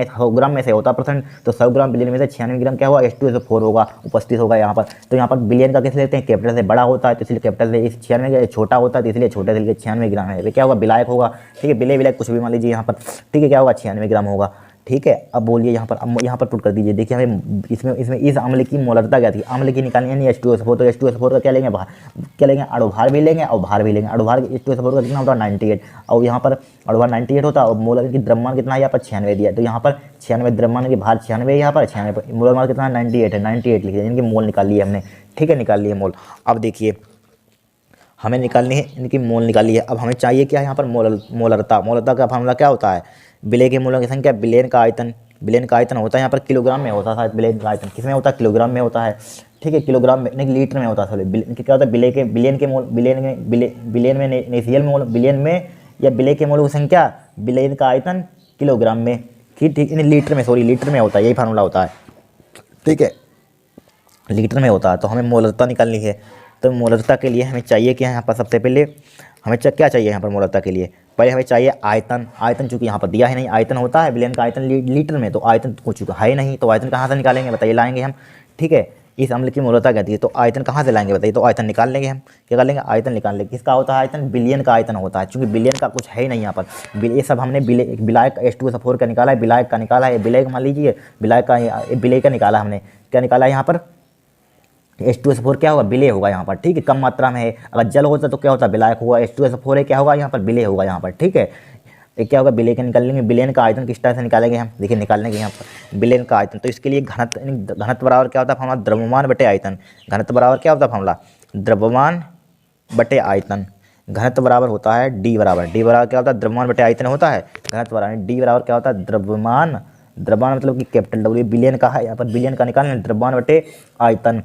में से होता परसेंट, तो 100 ग्राम बिलियन में से 96 ग्राम क्या हुआ, H2SO4 होगा, उपस्थित होगा यहाँ पर। तो यहाँ पर बिलियन का किस लेते हैं, कैपिटल से बड़ा होता है, तो इसलिए कैपिटल से इस 96 छोटा होता है, तो इसलिए छोटे से लेकर 96 ग्राम है, क्या होगा, विलायक होगा, ठीक है। विलायक कुछ भी मान लीजिए यहाँ पर, ठीक है, क्या होगा, 96 ग्राम होगा, ठीक है। अब बोलिए यहाँ पर, अब यहाँ पर पुट कर दीजिए, देखिए हमें इसमें इस अम्ल की मोलरता क्या थी, अम्ल की निकालनी है नहीं, H2SO4, तो H2SO4 का क्या लेंगे, भार, क्या लेंगे, अणुभार भी लेंगे और भार भी लेंगे। अणुभार H2SO4 का कितना होता है, 98, और यहाँ पर अणुभार 98 होता है, और मोलर की द्रव्यमान कितना है, यहाँ पर 96 दिया, तो यहाँ पर 96 द्रव्यमान की भार 96, यहाँ पर 96, मोलर कितना है, 98 है, 98 लिख दिया, इनकी मोल निकाल ली है हमने, ठीक है, निकाल ली है मोल। अब देखिए हमें निकालनी है, इनकी मोल निकाली है। अब हमें चाहिए क्या है यहाँ पर, मोलरता का फार्मूला क्या होता है, विलेय के मूलों की संख्या, बिलियन का आयतन, बिलियन का आयतन होता है यहाँ पर किलोग्राम में होता है, बिलियन का आयतन किसमें होता है, किलोग्राम में होता है, ठीक है, किलोग्राम में नहीं, लीटर में होता है, सॉरी क्या होता है, बिलियन के मोल, बिलियन में नेसियल मोल, बिलियन में या विलेय के मोलों की संख्या, बिलियन का आयतन किलोग्राम में, ठीक, लीटर में, सॉरी लीटर में होता है, यही फार्मूला होता है, ठीक है, लीटर में होता है। तो हमें मोलरता निकालनी है, तो मोलरता के लिए हमें चाहिए क्या यहाँ पर, सबसे पहले हमें क्या चाहिए यहाँ पर मोलरता के लिए, पहले हमें चाहिए आयतन। आयतन चूंकि यहाँ पर दिया है नहीं, आयतन होता है बिलियन का आयतन लीटर में, तो आयतन को चूंकि है नहीं, तो आयतन कहाँ से निकालेंगे बताइए, लाएंगे हम, ठीक है। इस अम्ल की मोलरता कहती है, तो आयतन कहाँ से लाएंगे बताइए, तो आयतन निकाल लेंगे हम, क्या कर लेंगे, आयतन निकाल लेंगे। किसका होता है आयतन, बिलियन का आयतन होता है, चूंकि बिलियन का कुछ है ही नहीं यहाँ पर, ये सब हमने विलायक H2SO4 का निकाला है, विलायक का निकाला है, विलायक मान लीजिए, विलायक का निकाला हमने, क्या निकाला है यहाँ पर, H2SO4 क्या होगा, विलेय होगा यहाँ पर, ठीक है, कम मात्रा में है। अगर जल होता तो क्या होता, विलायक होगा, H2SO4 है, क्या होगा यहाँ पर, विलेय होगा यहाँ पर, ठीक है। ये क्या होगा, विलेय के निकाल लेंगे। बिलियन का आयतन किस तरह से निकालेंगे हम, देखिए निकालने के यहाँ पर बिलियन का आयतन, तो इसके लिए घनत्व बराबर क्या होता है फॉर्मूला, द्रव्यमान बटे आयतन। घनत्व बराबर क्या होता है फॉर्मूला, द्रव्यमान बटे आयतन। घनत्व बराबर होता है डी बराबर क्या होता है, द्रव्यमान बटे आयतन होता है। घनत्व बराबर डी बराबर क्या होता है, द्रव्यमान मतलब कि कैपिटल डब्ल्यू, बिलियन का है यहाँ पर, बिलियन का निकालना, द्रव्यमान बटे आयतन।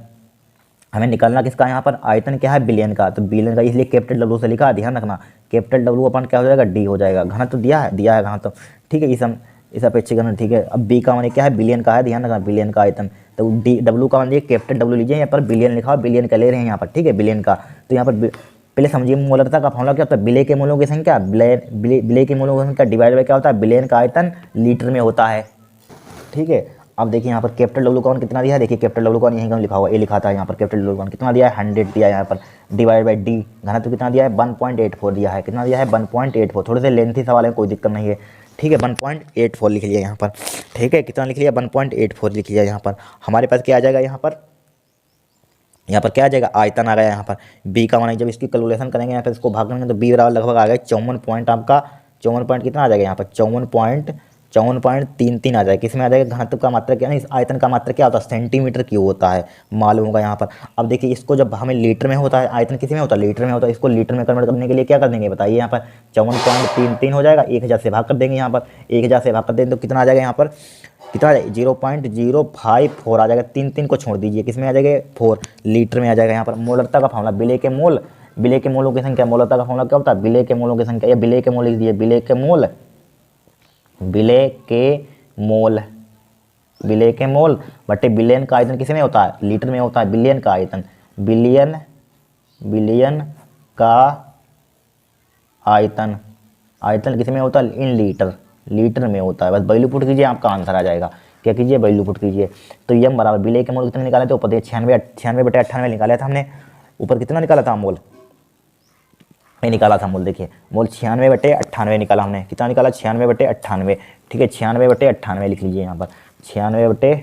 हमें निकालना किसका यहाँ पर, आयतन क्या है, बिलियन का, तो बिलियन का, इसलिए कैपिटल डब्ल्यू से लिखा है, ध्यान रखना, कैपिटल डब्ल्यू अपन क्या हो जाएगा, डी हो जाएगा। घनत्व दिया है घनत्व, ठीक है, इस अपेक्षित घनत्व, ठीक है। अब बी का मान क्या है, बिलियन का है, ध्यान रखना, बिलियन का आयतन, तो डी डब्ल्यू का मान लीजिए, कैपिटल डब्ल्यू लीजिए, यहाँ पर बिलियन लिखा, बिलियन का ले रहे हैं यहाँ पर, ठीक है, बिलियन का। तो यहाँ पर पहले समझिए मोलरता का फॉर्मूला क्या होता है, विलेय के मूलों की संख्या, विलेय के मूलों की संख्या डिवाइड बाय क्या होता है, बिलियन का आयतन लीटर में होता है, ठीक है। अब देखिए यहाँ पर कैपिटल डब्ल्यू कौन कितना दिया है, देखिए कैपिटल डब्ल्यू कौन यहीं कौन लिखा हुआ, ए लिखा था यहाँ पर, कैपिटल डब्ल्यू कौन कितना दिया है, 100 दिया है यहाँ पर, डिवाइड बाय डी। घनत्व कितना दिया है, 1.84 दिया है, कितना दिया है, 1.84। थोड़े से लेंथी सवाल है, कोई दिक्कत नहीं है, ठीक है, 1.84 लिख लिया यहाँ पर, ठीक है, कितना लिख लिया, 1.84 लिख लिया यहाँ पर। हमारे पास क्या आ जाएगा यहाँ पर क्या आ जाएगा, आयतन आ गया यहाँ पर। बी का मान जब इसकी कैलकुलेशन करेंगे यहाँ पर, इसको भाग करेंगे, तो बी बराबर लगभग आ गया 54 पॉइंट, आपका 54 पॉइंट कितना आ जाएगा यहाँ पर, 54.33 आ जाएगा। किसमें आ जाएगा, घनत्व का मात्रा क्या है, इस आयतन का मात्रा क्या होता है, सेंटीमीटर क्यूब होता है, मालूम होगा यहाँ पर। अब देखिए इसको जब हमें लीटर में होता है, आयतन किसी में होता है, लीटर में होता है, इसको लीटर में कन्वर्ट करने के लिए क्या कर देंगे बताइए, यहाँ पर 54.33 हो जाएगा, 1000 से भाग कर देंगे यहाँ पर, 1000 से भाग कर देंगे तो कितना आ जाएगा यहाँ पर, कितना आ जाएगा 0.054 आ जाएगा, 3 को छोड़ दीजिए, किसमें आ जाएगा 4, लीटर में आ जाएगा यहाँ पर। मोलरता का फॉर्मूला, विलेय के मोलों की संख्या, मोलरता का फॉर्मूला क्या होता है, विलेय के मोलों की संख्या, या विलेय के मोल लिख दिए, विलेय के मोल बटे बिलियन का आयतन किसमें होता है, लीटर में होता है, बिलियन का आयतन, बिलियन का आयतन किसमें होता है, इन लीटर में होता है। बस वैल्यू पुट कीजिए, आपका आंसर आ जाएगा। क्या कीजिए, वैल्यू पुट कीजिए। तो यम बराबर विलेय के मोल कितने निकाले थे, ऊपर 96 बटे 98 निकाला था हमने, ऊपर कितना निकाला था मोल, में निकाला था मोल, देखिए मोल 96 बटे 98 निकाला हमने, कितना निकाला 96 बटे 98, ठीक है, 96 बटे 98 लिख लीजिए यहाँ पर, 96 बटे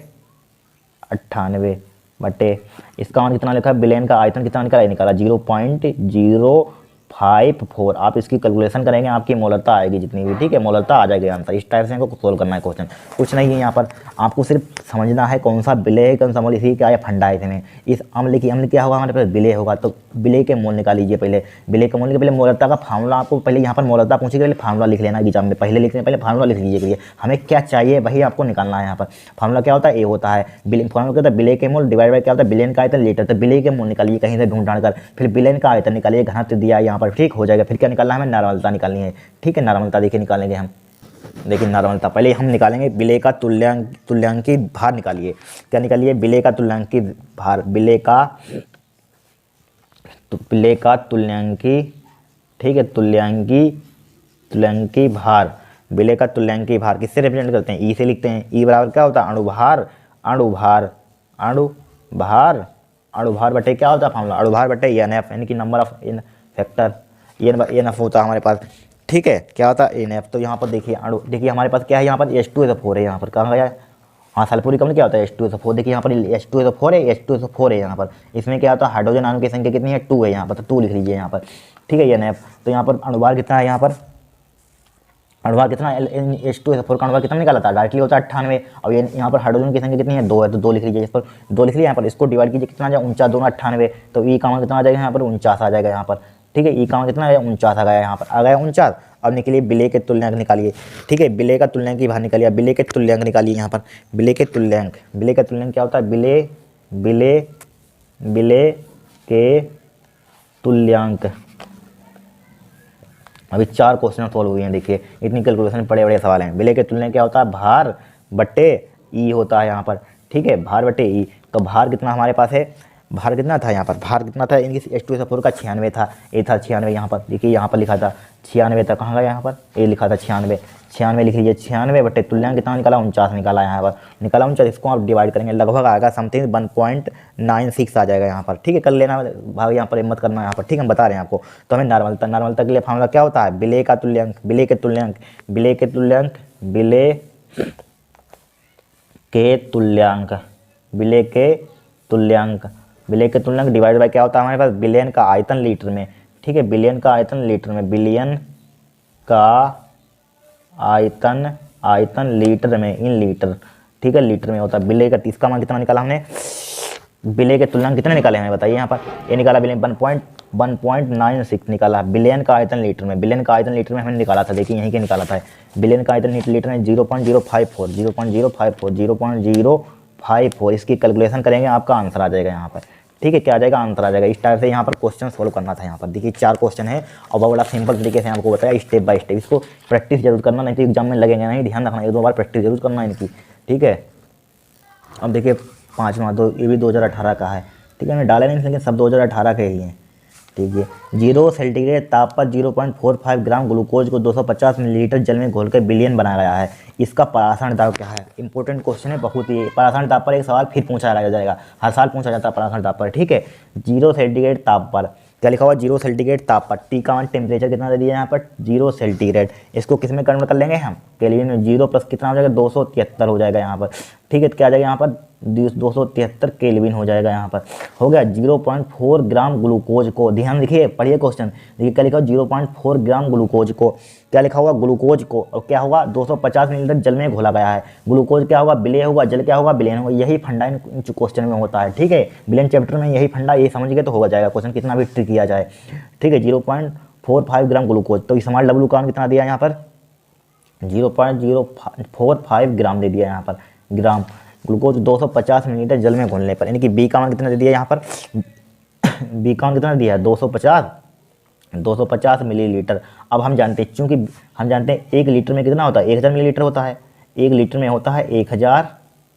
98 बटे इसका मान कितना लिखा है, बिलियन का आयतन कितना निकाला, निकाला 0.054। आप इसकी कैलकुलेशन करेंगे, आपकी मोलरता आएगी जितनी भी, ठीक है, मोलरता आ जाएगी आंसर। इस टाइप से हमको सोल्व करना है क्वेश्चन, कुछ नहीं है यहाँ पर, आपको सिर्फ समझना है कौन सा विलेय है, कौन सा मोल, इसी क्या है फंडा है इसमें। इस अम्ल क्या होगा हमारे पास, विलेय होगा, तो विलेय के मोल निकाल लीजिए पहले। विलेय के मोल के पहले मोलरता का फार्मूला, आपको पहले यहाँ पर मोलरता पूछेगी, पहले फार्मूला लिख लेना एग्जाम में, पहले लिखने पहले फार्मूला लिख लीजिए, हमें क्या चाहिए वही आपको निकालना है। यहाँ पर फार्मूला क्या होता है, ए होता है, फार्मूला क्या होता है, विलेय के मोल डिवाइड बाय क्या होता है, बिलियन का आयतन लीटर, तो विलेय के मोल निकालिए कहीं से ढूंढ कर, फिर बिलियन का आयतन निकालिए, घनत्व दिया है यहाँ पर, ठीक हो जाएगा। फिर क्या निकालना है, हमें नॉर्मलता निकालनी है, ठीक है, नॉर्मलता देखिए निकालेंगे हम, देखिए नॉर्मलता पहले हम निकालेंगे विलेय का तुल्यांकी भार निकालिए। क्या निकालिए? विलेय का तुल्यांकी भार, विलेय का तुल्यांकी, ठीक है, तुल्यांकी भार, विलेय का तुल्यांकी भार किससे रिप्रेजेंट करते हैं? ई से लिखते हैं। ई बराबर क्या होता है? अणुभार बटे क्या होता है फॉर्मूला? अणुभार बटे एनएफ, यानी कि number of in factor, NF होता है हमारे पास, ठीक है। क्या होता है? एनएफ। तो यहाँ पर देखिए देखिए हमारे पास क्या है, यहाँ पर H2SO4 है, यहाँ पर कहाँ गया? हाँ, सल्फ्यूरिक अम्ल क्या होता है? H2SO4। देखिए यहाँ पर H2SO4 है, H2SO4 है यहाँ पर। इसमें क्या होता है? हाइड्रोजन अणु की संख्या कितनी है? 2 है यहाँ पर, तो 2 लिख लीजिए यहाँ पर, ठीक है। एनएफ। तो यहाँ पर अणुभार कितना है? यहाँ पर अणुभार कितना H2SO4 का अणुभार कितना निकाला था? डायरेक्टली होता है 98। और ये यहाँ पर हाइड्रोजन की संख्या कितनी है? 2 है, तो 2 लिख लीजिए। इस पर 2 लिख लिया, यहाँ पर इसको डिवाइड कीजिए, कितना आ जाएगा? 49, दोनों 98। तो ई का मान कितना आ जाएगा? यहाँ पर 49 आ जाएगा यहाँ पर, ठीक है। ई का मान कितना है? 49 आ गया यहाँ पर, आ गया 49। अब निकलिए विलेय के तुल्यांक निकालिए, ठीक है। विलेय का तुल्यांक की बाहर निकालिए, विलेय के तुल्यांक निकालिए यहाँ पर। विलेय के तुल्यांक क्या होता है? विलेय के तुल्यांक। अभी 4 क्वेश्चन सॉल्व हुए हैं, देखिए इतनी कैलकुलेशन बड़े बड़े सवाल हैं। विलेय के तुल्यांक क्या होता है? भार बट्टे ई होता है यहाँ पर, ठीक है, भार बट्टे ई। तो भार कितना हमारे पास है? भार कितना था यहाँ पर? भार कितना था? इनकी H2SO4 का 96 था, ए था 96 यहाँ पर, देखिए यहाँ पर लिखा था 96 था, कहाँ गया यहाँ पर? ए लिखा था 96 लिख लीजिए। 96 बट्टे तुल्यांक कितना निकाला? 49 निकाला यहाँ पर, निकाला 49। इसको आप डिवाइड करेंगे, लगभग आएगा समथिंग 1.96 आ जाएगा यहाँ पर, ठीक है। कर लेना भाग, यहाँ पर हिम्मत करना यहाँ पर, ठीक है, हम बता रहे हैं आपको। तो हमें नॉर्मलता के लिए फॉर्मूला क्या होता है? विलेय के तुल्यांक, विलेय के तुल्यांक डिवाइड बाय क्या होता है हमारे पास? बिलियन का आयतन लीटर में, ठीक है, बिलियन का आयतन लीटर में, बिलियन का आयतन लीटर में, इन लीटर, ठीक है, लीटर में होता है। विलेय का, इसका मान कितना निकाला हमने? विलेय के तुल्यांक कितने निकाले हमें बताइए? यहाँ पर ये निकाला बिलियन 1.96 निकाला, बिलियन का आयतन लीटर में, बिलियन का आयतन लीटर में हमने निकाला था, देखिए यहीं के निकाला था। बिलियन का आयतन लीटर में 0.054, इसकी कैलकुलेशन करेंगे, आपका आंसर आ जाएगा यहाँ पर, ठीक है। क्या आ जाएगा? आंसर आ जाएगा। इस टाइप से यहाँ पर क्वेश्चन सोल्व करना था। यहाँ पर देखिए 4 क्वेश्चन है और बहुत बड़ा सिंपल तरीके से आपको बताया, स्टेप बाय स्टेप। इसको प्रैक्टिस जरूर करना, नहीं तो एग्जाम में लगेंगे नहीं, ध्यान रखना, 1-2 बार प्रैक्टिस जरूर करना इनकी, ठीक है। अब देखिए 5वां, तो ये भी 2018 का है, ठीक है, मैंने डाला नहीं लेकिन सब 2018 के ही हैं, ठीक है। 0 सेंटीग्रेड ताप पर 0.45 ग्राम ग्लूकोज को 250 मिलीलीटर जल में घोलकर विलयन बनाया गया है। इसका परासरण दाब क्या है? इंपॉर्टेंट क्वेश्चन है बहुत ही। परासरण दाब पर एक सवाल फिर पूछा जाएगा, हर साल पूछा जाता है परासरण दाब पर, ठीक है। 0 सेंटीग्रेड ताप पर क्या लिखा हुआ? 0 सेंटीग्रेड ताप पर, टी का मान टेम्परेचर कितना दे दिया यहाँ पर? 0 सेंटीग्रेड। इसको किस में कन्वर्ट कर लेंगे हम? केल्विन में। 0 प्लस कितना हो जाएगा? 273 हो जाएगा यहाँ पर, ठीक है। क्या आ जाएगा यहाँ पर? 273 केल्विन हो जाएगा यहाँ पर, हो गया। 0.4 ग्राम ग्लूकोज को, ध्यान देखिए, पढ़िए क्वेश्चन, देखिए क्या लिखा हुआ? 0.4 ग्राम ग्लूकोज को, क्या लिखा हुआ? ग्लूकोज को, और क्या होगा? 250 मिलीलीटर जल में घोला गया है। ग्लूकोज क्या होगा? विलेय होगा, जल क्या होगा? विलयन होगा। यही फंडा इन क्वेश्चन में होता है, ठीक है। विलयन चैप्टर में यही फंडा, ये समझ गए तो हो जाएगा क्वेश्चन, कितना भी ट्रिक किया जाए, ठीक है। 0.45 ग्राम ग्लूकोज, तो इस हमारे डब्ल्यू का कितना दिया यहाँ पर? 0.045 ग्राम दे दिया यहाँ पर, ग्राम ग्लूकोज 250 मिलीलीटर जल में घोलने पर, यानी कि बी का मान कितना दे दिया यहाँ पर? बी का मान कितना दिया है? 250 मिलीलीटर। अब हम जानते हैं, चूंकि हम जानते हैं 1 लीटर में कितना होता है? 1000 मिलीलीटर होता है, 1 लीटर में होता है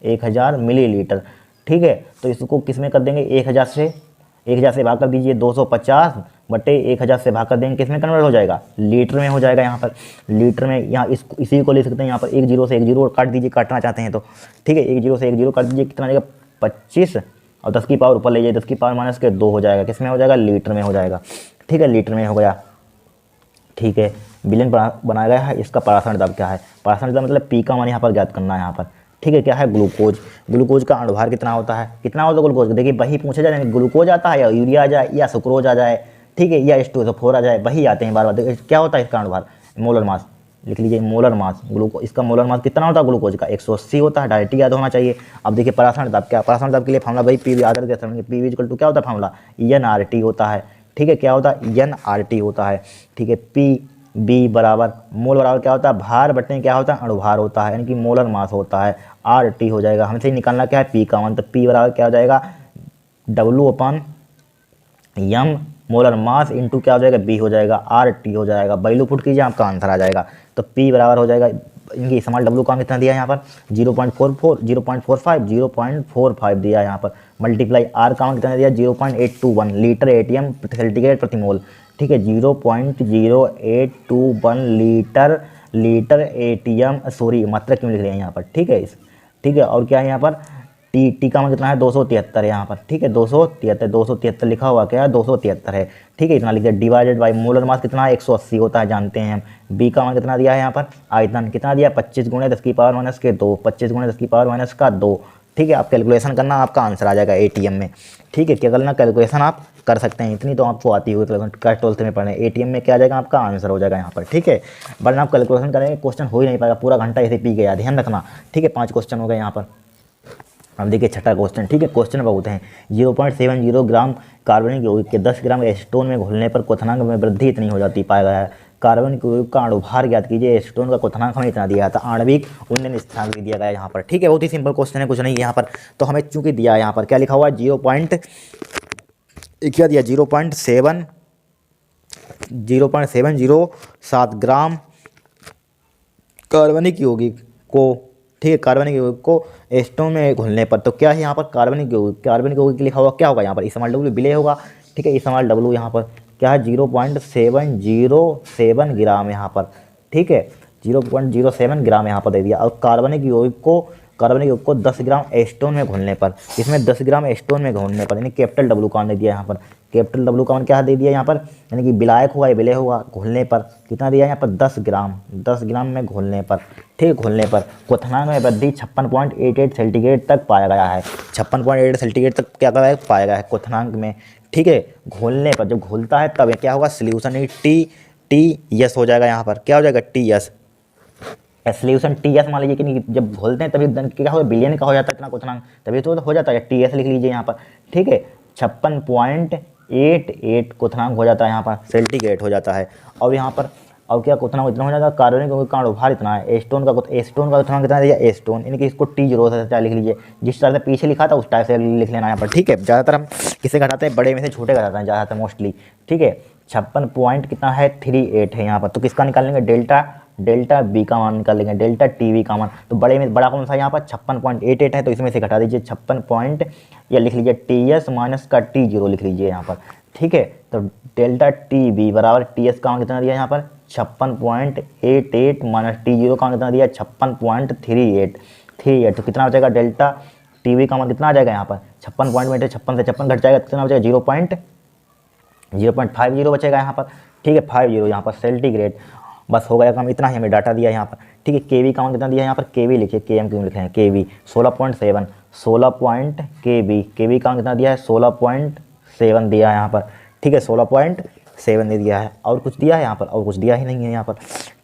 1000 मिलीलीटर, ठीक है। तो इसको किस में कर देंगे? 1000 से भाग कर दीजिए, 250 बटे 1000 से भाग कर देंगे, किस में कन्वर्ट हो जाएगा? लीटर में हो जाएगा यहाँ पर, लीटर में। यहाँ इसी को ले सकते हैं, यहाँ पर 1 0 से 1 0 काट दीजिए, काटना चाहते हैं तो, ठीक है। 1 0 से 1 0 काट दीजिए, कितना आ जाएगा? 25, और 10 की पावर ऊपर ले जाइए, 10 की पावर माइनस के 2 हो जाएगा, किस में हो जाएगा? लीटर में हो जाएगा, ठीक है, लीटर में हो गया, ठीक है। विलयन बनाया गया है। इसका परासरण दाब क्या है? परासरण दाब मतलब पी का मान यहाँ पर ज्ञात करना है यहाँ पर, ठीक है। क्या है? ग्लूकोज का अणुभार कितना होता है? कितना होता है ग्लूकोज? देखिए वही पूछा जाए, ग्लूकोज आता है या यूरिया आ जाए या सुक्रोज आ जाए, ठीक है, या H2SO4 आ जाए, वही आते हैं बार बार। क्या होता है इसका अणुभार? मोलर मास, लिख लीजिए मोलर मास। ग्लूकोज, इसका मोलर मास कितना होता है ग्लूकोज का? 180 होता है, डायरेक्ट याद होना चाहिए। अब देखिए परासरण दाब क्या? परासरण दाब के लिए फॉर्मूला भाई पी आदर के समय पी इक्वल टू क्या होता है फॉर्मूला? NRT होता है, ठीक है। क्या होता है? NRT होता है, ठीक है। PB बराबर मोल बराबर क्या होता है? भार बटे क्या होता है? अणुभार होता है, यानी कि मोलर मास होता है, RT हो जाएगा। हमसे निकालना क्या है? पी का मान, तो पी बराबर क्या हो जाएगा? W/m मोलर मास इंटू क्या हो जाएगा? बी हो जाएगा, RT हो जाएगा। वैल्यू पुट कीजिए, आपका आंसर आ जाएगा। तो पी बराबर हो जाएगा, इनकी स्मॉल डब्लू का कितना दिया है यहाँ पर 0.44, 0.45, 0.45 दिया है यहाँ पर। मल्टीप्लाई आर का कितना दिया 0.821 लीटर एटीएम सेंटीग्रेड प्रति मोल। ठीक है 0.0821 लीटर एटीएम, सॉरी मात्रा क्यों लिख रहे हैं यहाँ पर। ठीक है ठीक है। और क्या है यहाँ पर टी का कितना है 273 यहाँ पर। ठीक है 273 लिखा हुआ क्या है 273 है। ठीक है इतना लिख दिया। डिवाइडेड बाई मोलर मास कितना है 180 होता है जानते हैं हम। बी का मान कितना दिया है यहाँ पर आयतन कितना दिया 25 × 10 की पावर माइनस के 2, 25 × 10 की पावर माइनस का 2। ठीक है आप कैलकुलेशन करना आपका आंसर आ जाएगा एटीएम में। ठीक है क्या करना कैलकुलेशन आप कर सकते हैं, इतनी तो आपको आती होगी क्लास 12th में पढ़े। एटीएम में क्या आ जाएगा आपका आंसर हो जाएगा यहाँ पर। ठीक है वरना आप कैलकुलेशन करेंगे क्वेश्चन हो ही नहीं पाएगा, पूरा घंटा ऐसे पी गया, ध्यान रखना। ठीक है 5 क्वेश्चन हो गए यहाँ पर। अब देखिए छठा क्वेश्चन। ठीक है क्वेश्चन बहुत हैं 0.70 ग्राम कार्बनिक यौगिक के 10 ग्राम एसीटोन में घुलने पर क्वथनांक में वृद्धि इतनी हो जाती पाया गया है। कार्बनिक यौगिक का अणुभार ज्ञात कीजिए। एसीटोन का क्वथनांक हमें इतना दिया था, आणविक उन्नयन स्थानांक भी दिया गया है यहाँ पर। ठीक है बहुत ही सिंपल क्वेश्चन है, कुछ नहीं यहाँ पर। तो हमें चूंकि दिया है यहाँ पर क्या लिखा हुआ है 0.707 ग्राम कार्बनिक यौगिक को, ठीक है कार्बनिक यौगिक को एसीटोन में घुलने पर। तो क्या है यहाँ पर कार्बनिक यौगिक लिखा हुआ क्या होगा यहाँ पर स्मॉल डब्ल्यू विलेय होगा। ठीक है स्मॉल डब्ल्यू यहाँ पर क्या है 0.707 ग्राम यहाँ पर। ठीक है 0.07 ग्राम यहाँ पर दे दिया। और कार्बनिक यौगिक को 10 ग्राम एसीटोन में घुलने पर, इसमें 10 ग्राम एसीटोन में घुलने पर यानी कैपिटल डब्ल्यू का दे दिया यहाँ पर। कैपिटल डब्ल्यू का क्या दे दिया यहाँ पर यानी कि विलायक हुआ या विलय हुआ घुलने पर कितना दिया यहाँ पर 10 ग्राम में घुलने पर। ठीक है घुलने पर क्वथनांक में वृद्धि 56.88 सेंटीग्रेड तक पाया गया है। 56.88 सेंटीग्रेड तक क्या पाया गया है क्वथनांक में। ठीक है घुलने पर जब घुलता है तब क्या होगा सोल्यूशन टी यस हो जाएगा यहाँ पर। क्या हो जाएगा T yes solution T S मान लीजिए कि जब घोलते हैं तभी क्या होगा बिलियन का हो जाता है इतना क्वथनांक, तभी तो हो जाता है टी एस लिख लीजिए यहाँ पर। ठीक है 56.88 क्वथनांक हो जाता है यहाँ पर सेंटीग्रेड हो जाता है। और यहाँ पर और क्या क्वथनांक इतना हो जाता है कार्बनिक यौगिक का अणुभार इतना है। एसीटोन का क्वथनांक कितना दिया एसीटोन यानी कि इसको टी 0 से लिख लीजिए, जिस तरह से पीछे लिखा था उस टाइप से लिख लेना यहाँ पर। ठीक है ज़्यादातर हम किसे घटाते हैं बड़े में से छोटे घटाते हैं ज़्यादातर मोस्टली। ठीक है 56 पॉइंट कितना है 38 है यहाँ पर। तो किसका निकालेंगे डेल्टा बी का मान निकालेंगे, डेल्टा टी वी का मान। तो बड़े में बड़ा कौन सा यहाँ पर 56.88 है तो इसमें से घटा दीजिए 56 पॉइंट या लिख लीजिए टी एस माइनस का टी 0 लिख लीजिए यहाँ पर। ठीक है तो डेल्टा टी बी बराबर टी एस का मान कितना दिया यहाँ पर 56.88 माइनस टी 0 का मान कितना दिया 56.38। तो कितना हो जाएगा डेल्टा टी वी का मान कितना आ जाएगा यहाँ पर 56 पॉइंट में 56 से 56 घट जाएगा कितना हो जाएगा 0.50 बचेगा यहाँ पर। ठीक है 50 यहाँ पर सेंटीग्रेड। बस हो गया काम, इतना ही हमें डाटा दिया यहाँ पर। ठीक है केवी का मान कितना दिया यहाँ पर केवी लिखिए, केएम क्यों लिखे हैं केवी 16 पॉइंट केवी का मान कितना दिया है 16.7 दिया है यहाँ पर। ठीक है 16.7 दे दिया है। और कुछ दिया है यहाँ पर और कुछ दिया ही नहीं है यहाँ पर।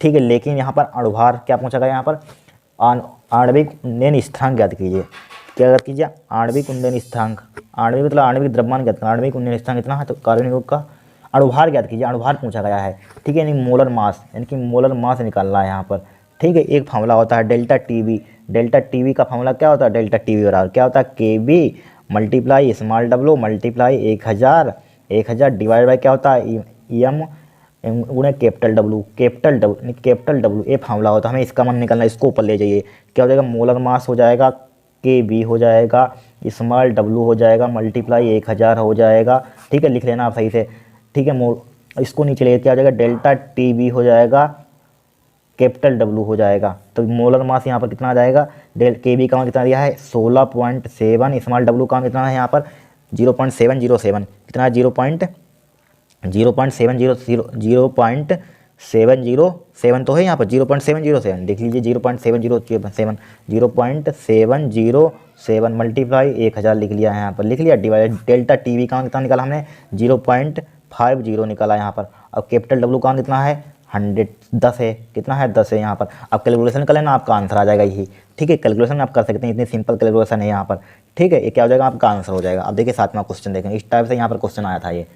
ठीक है लेकिन यहाँ पर अणुभार क्या पूछा गया यहाँ पर आणविक उन्नयन स्थानांक ज्ञात कीजिए। क्या ज्ञात कीजिए आणविक उन्नयन स्थानांक, आणविक मतलब आणविक द्रव्यमान ज्ञात करना, आणविक उन्नयन स्थानांक कितना है तो कार्बनिक यौगिक का अणुभार ज्ञात कीजिए, अणुभार पूछा गया है। ठीक है यानी मोलर मास यानी कि मोलर मास निकालना है यहाँ पर। ठीक है एक फार्मूला होता है डेल्टा टीवी का फार्मूला क्या होता है डेल्टा टीवी बराबर क्या होता है KV multiply small W multiply 1000 divide by क्या होता है एम गुणे कैपिटल डब्ल्यू ये फार्मूला होता है। हमें इसका मान निकालना, इसको ऊपर ले जाइए क्या हो जाएगा मोलर मास हो जाएगा के बी हो जाएगा स्मॉल डब्ल्यू हो जाएगा मल्टीप्लाई 1000 हो जाएगा। ठीक है लिख लेना आप सही से। ठीक है इसको नीचे ले क्या हो जाएगा डेल्टा टी बी हो जाएगा कैपिटल डब्ल्यू हो जाएगा। तो मोलर मास यहाँ पर कितना आ जाएगा के बी का मान कितना दिया है 16.7, स्मॉल डब्ल्यू का मान कितना है यहाँ पर 0.707 कितना है 0.707 तो है यहाँ पर 0.707 देख लीजिए 0.707 मल्टीप्लाई 1000 लिख लिया है यहाँ पर, लिख लिया डिवाइड डेल्टा टीवी का कितना निकाला हमने 0.50 निकाला यहाँ पर। अब कैपिटल डब्ल्यू का कितना है 10 है, कितना है 10 है यहाँ पर। अब कैलकुलेशन कर लेना आपका आंसर आ जाएगा यही। ठीक है कैलकुलेशन आप कर सकते हैं, इतनी सिंपल कैलकुलेशन है यहाँ पर। ठीक है ये क्या हो जाएगा आपका आंसर हो जाएगा। अब देखिए 7वां क्वेश्चन देखें, इस टाइप से यहाँ पर क्वेश्चन आया था ये।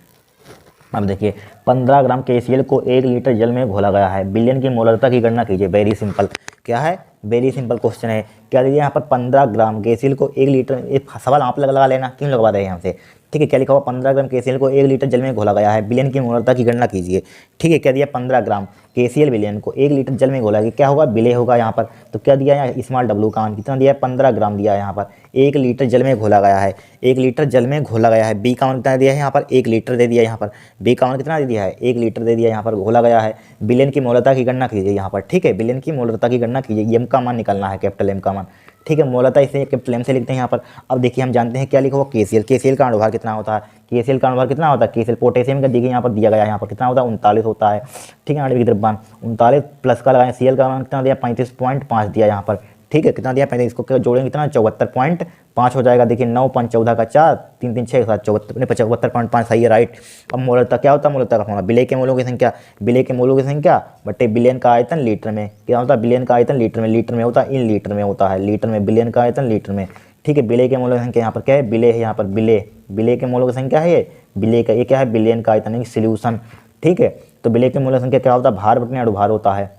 अब देखिए 15 ग्राम KCl को 1 लीटर जल में घोला गया है, बिलियन की मोलरता की गणना कीजिए। वेरी सिंपल, क्या है वेरी सिंपल क्वेश्चन है। क्या दीजिए यहाँ पर 15 ग्राम KCl को 1 लीटर, एक सवाल आप लगा लेना क्यों लगवा रहे हैं हमसे। ठीक है, क्या लिखा हुआ 15 ग्राम KCl को 1 लीटर जल में घोला गया है, विलयन की मोलरता की गणना कीजिए। ठीक है, क्या दिया 15 ग्राम KCl विलयन को 1 लीटर जल में घोला गया, क्या होगा विलय होगा यहाँ पर। तो क्या दिया है स्मॉल w का मान कितना दिया है 15 ग्राम दिया है यहाँ पर, 1 लीटर जल में घोला गया है, 1 लीटर जल में घोला गया है। बी का मान कितना दिया है यहाँ पर 1 लीटर दे दिया यहाँ पर, बी का मान कितना दे दिया है 1 लीटर दे दिया यहाँ पर घोला गया है। विलयन की मोलरता की गणना कीजिए यहाँ पर। ठीक है, विलयन की मोलरता की गणना कीजिए, एम का मान निकालना है, कैपिटल एम का मान। ठीक है, मोलरता इसे कैपिटल एम से लिखते हैं यहाँ पर। अब देखिए हम जानते हैं क्या लिखा हुआ KCl का अणुभार कितना होता है, KCl का अणुभार कितना होता है, KCl पोटेशियम का देखिए यहाँ पर दिया गया है, यहाँ पर कितना होता है 39 होता है। ठीक है, आणविक द्रव्यमान 39 प्लस का लगाएं, Cl का मान कितना दिया 35.5 दिया यहाँ पर। ठीक है, कितना दिया 35, इसको जोड़ेंगे कितना 74.5 हो जाएगा। देखिए 9 5 14 का 4 3 3 6 7 74.5 सही है, राइट। अब मोलरता क्या होता है, मोलरता का फॉर्मूला विलय के मोलों की संख्या, विलय के मोलों की संख्या बटे विलयन का आयतन लीटर में। क्या होता है विलयन का आयतन लीटर में, लीटर में होता है इन लीटर में होता है, लीटर में विलयन का आयतन लीटर में। ठीक है, विलय के मोलों की संख्या यहाँ पर क्या है विलय है, यहाँ पर विलय, विलय के मोलों की संख्या है ये विलय का, ये क्या है विलयन का आयतन सोल्यूशन। ठीक है, तो विलय के मोलों की संख्या क्या होता है भार बटने अणुभार होता है,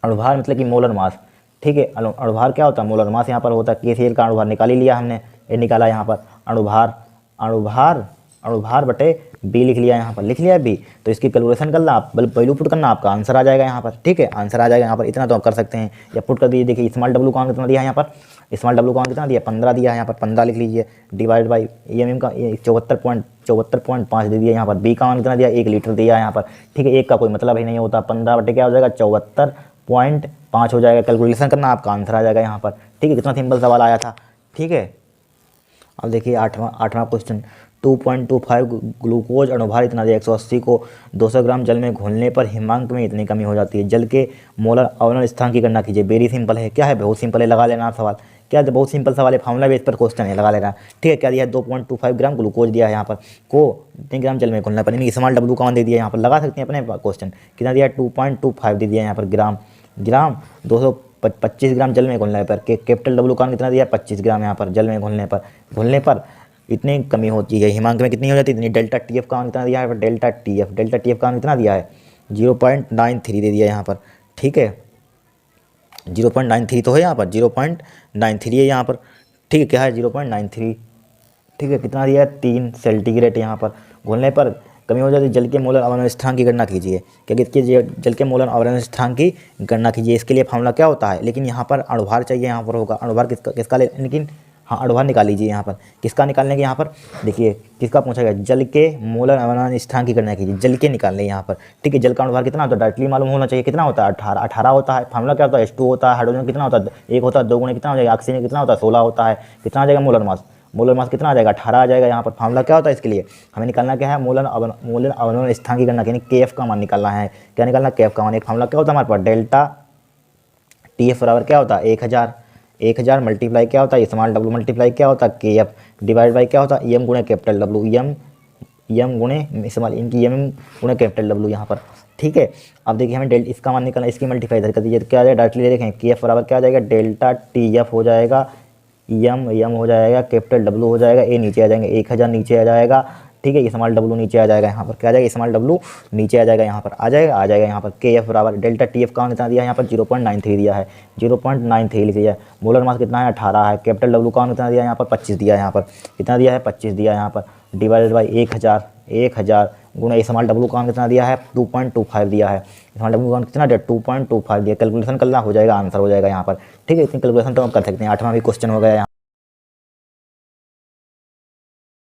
अणुभार मतलब कि मोलर मास। ठीक है, अणुभार क्या होता है मोलर मास यहाँ पर होता है। KCl का अणुभार निकाल ही लिया हमने, ये निकाला यहाँ पर अणुभार, अणुभार अणुभार बटे बी लिख लिया यहाँ पर, लिख लिया बी। तो इसकी कैलकुलेशन करना आप वैल्यू पुट करना, आपका आंसर आ जाएगा यहाँ पर। ठीक है, आंसर आ जाएगा यहाँ पर, इतना तो आप कर सकते हैं या पुट कर दीजिए। देखिए स्मॉल w का कितना दिया है यहाँ पर, स्मॉल w का कितना दिया 15 दिया है यहाँ पर, 15 लिख लीजिए डिवाइड बाई एम का 74.5 दे दिया यहाँ पर। बी का मान कितना दिया 1 लीटर दिया है यहाँ पर। ठीक है, एक का कोई मतलब ही नहीं होता, 15 बटे क्या हो जाएगा 74.5 हो जाएगा। कैलकुलेशन करना आपका आंसर आ जाएगा यहाँ पर। ठीक है, कितना सिंपल सवाल आया था। ठीक है, अब देखिए आठवां क्वेश्चन, 2.25 ग्लूकोज अणुभार इतना दिया 180 को 200 ग्राम जल में घोलने पर हिमांक में इतनी कमी हो जाती है। जल के मोलर अवनल स्थान की गणना कीजिए। वेरी सिंपल है, क्या है बहुत सिंपल है, लगा लेना सवाल। क्या है बहुत सिंपल सवाल है, फार्मूला बेस पर क्वेश्चन है, लगा लेना। ठीक है, क्या दिया है 2.25 ग्राम ग्लूकोज दिया है यहाँ पर को इतने ग्राम जल में घोलना पर, यानी स्मॉल w का मान दे दिया यहाँ पर, लगा सकते हैं अपने क्वेश्चन। कितना दिया 2.25 दे दिया यहाँ पर ग्राम, 225 ग्राम जल में घोलने पर। कैपिटल W का कितना दिया 25 ग्राम यहाँ पर जल में घोलने पर इतनी कमी होती है, हिमांक में कितनी हो जाती है इतनी। डेल्टा TF का कितना दिया है डेल्टा TF का कितना दिया है 0.93 दे दिया यहाँ पर। ठीक है, 0.93 तो है यहाँ पर, 0.93 है यहाँ पर। ठीक है, क्या है 0.93। ठीक है, कितना दिया है 3 सेंटीग्रेड यहाँ पर। घोलने पर कमी हो जाती है। जल के मोलर अवनल स्थान की गणना कीजिए, क्या कीजिए जल के मोलर अवनल स्थान की गणना कीजिए। इसके लिए फार्मूला क्या होता है, लेकिन यहाँ पर अणुभार चाहिए, यहाँ पर होगा अणुभार किसका लेकिन हाँ अणुभार निकाल लीजिए यहाँ पर। किसका निकालने के यहाँ पर देखिए किसका पूछा गया, जल के मोलर अवनल स्थान की गणना कीजिए, जल के निकालने यहाँ पर। ठीक है, जल का अणुभार कितना होता है डायरेक्टली मालूम होना चाहिए, कितना होता है 18 होता है। फार्मूला क्या होता है H2 होता है, हाइड्रोजन कितना होता है 1 होता है, 2 गुणे कितना हो जाएगा, ऑक्सीजन कितना होता है 16 होता है। कितना आ जाएगा मोलर मास, मोलर मास कितना आ जाएगा 18 आ जाएगा यहाँ पर। फार्मूला क्या होता है इसके लिए हमें निकालना क्या है मोलर अवनल स्थान की गणना, यानी KF का मान निकालना है। क्या निकालना KF का मान, एक फार्मूला क्या होता है हमारे पास डेल्टा TF बराबर क्या होता है 1000 मल्टीप्लाई क्या होता है स्मॉल w मल्टीप्लाई क्या होता है KF डिवाइड बाई क्या होता है एम गुणे कैपिटल W, एम गुणे स्मॉल इनकी एम गुणे कैपिटल W यहाँ पर। ठीक है, अब देखिए हमें इसका मान निकालना, इसकी मल्टीप्लाई इधर कर दीजिए तो क्या आ जाएगा डायरेक्टली देखें KF बराबर क्या आ जाएगा डेल्टा TF हो जाएगा, एम हो जाएगा कैपिटल W हो जाएगा, ए नीचे आ जाएंगे 1000 नीचे आ जाएगा। ठीक है, स्मॉल w नीचे आ जाएगा यहाँ पर, क्या आ जाएगा स्मॉल w नीचे आ जाएगा यहाँ पर, आ जाएगा यहाँ पर। KF बराबर डेल्टा TF का कितना दिया है यहाँ पर 0.93 दिया है, 0.93 लिख दिया। मोलर मास कितना है 18 है। कैपिटल W का कितना दिया है यहाँ पर 25 दिया है, यहाँ पर कितना दिया है 25 दिया है यहाँ पर, डिवाइडेड बाई 1000 गुणा स्मॉल w का कितना दिया है 2.25 दिया है। स्मॉल w का कितना दिया 2.25 दिया। कैलकुलेशन करना हो जाएगा, आंसर हो जाएगा यहाँ पर। ठीक है, इतनी कैलकुलेशन तो आप कर सकते हैं। 8वां भी क्वेश्चन हो गया यहाँ।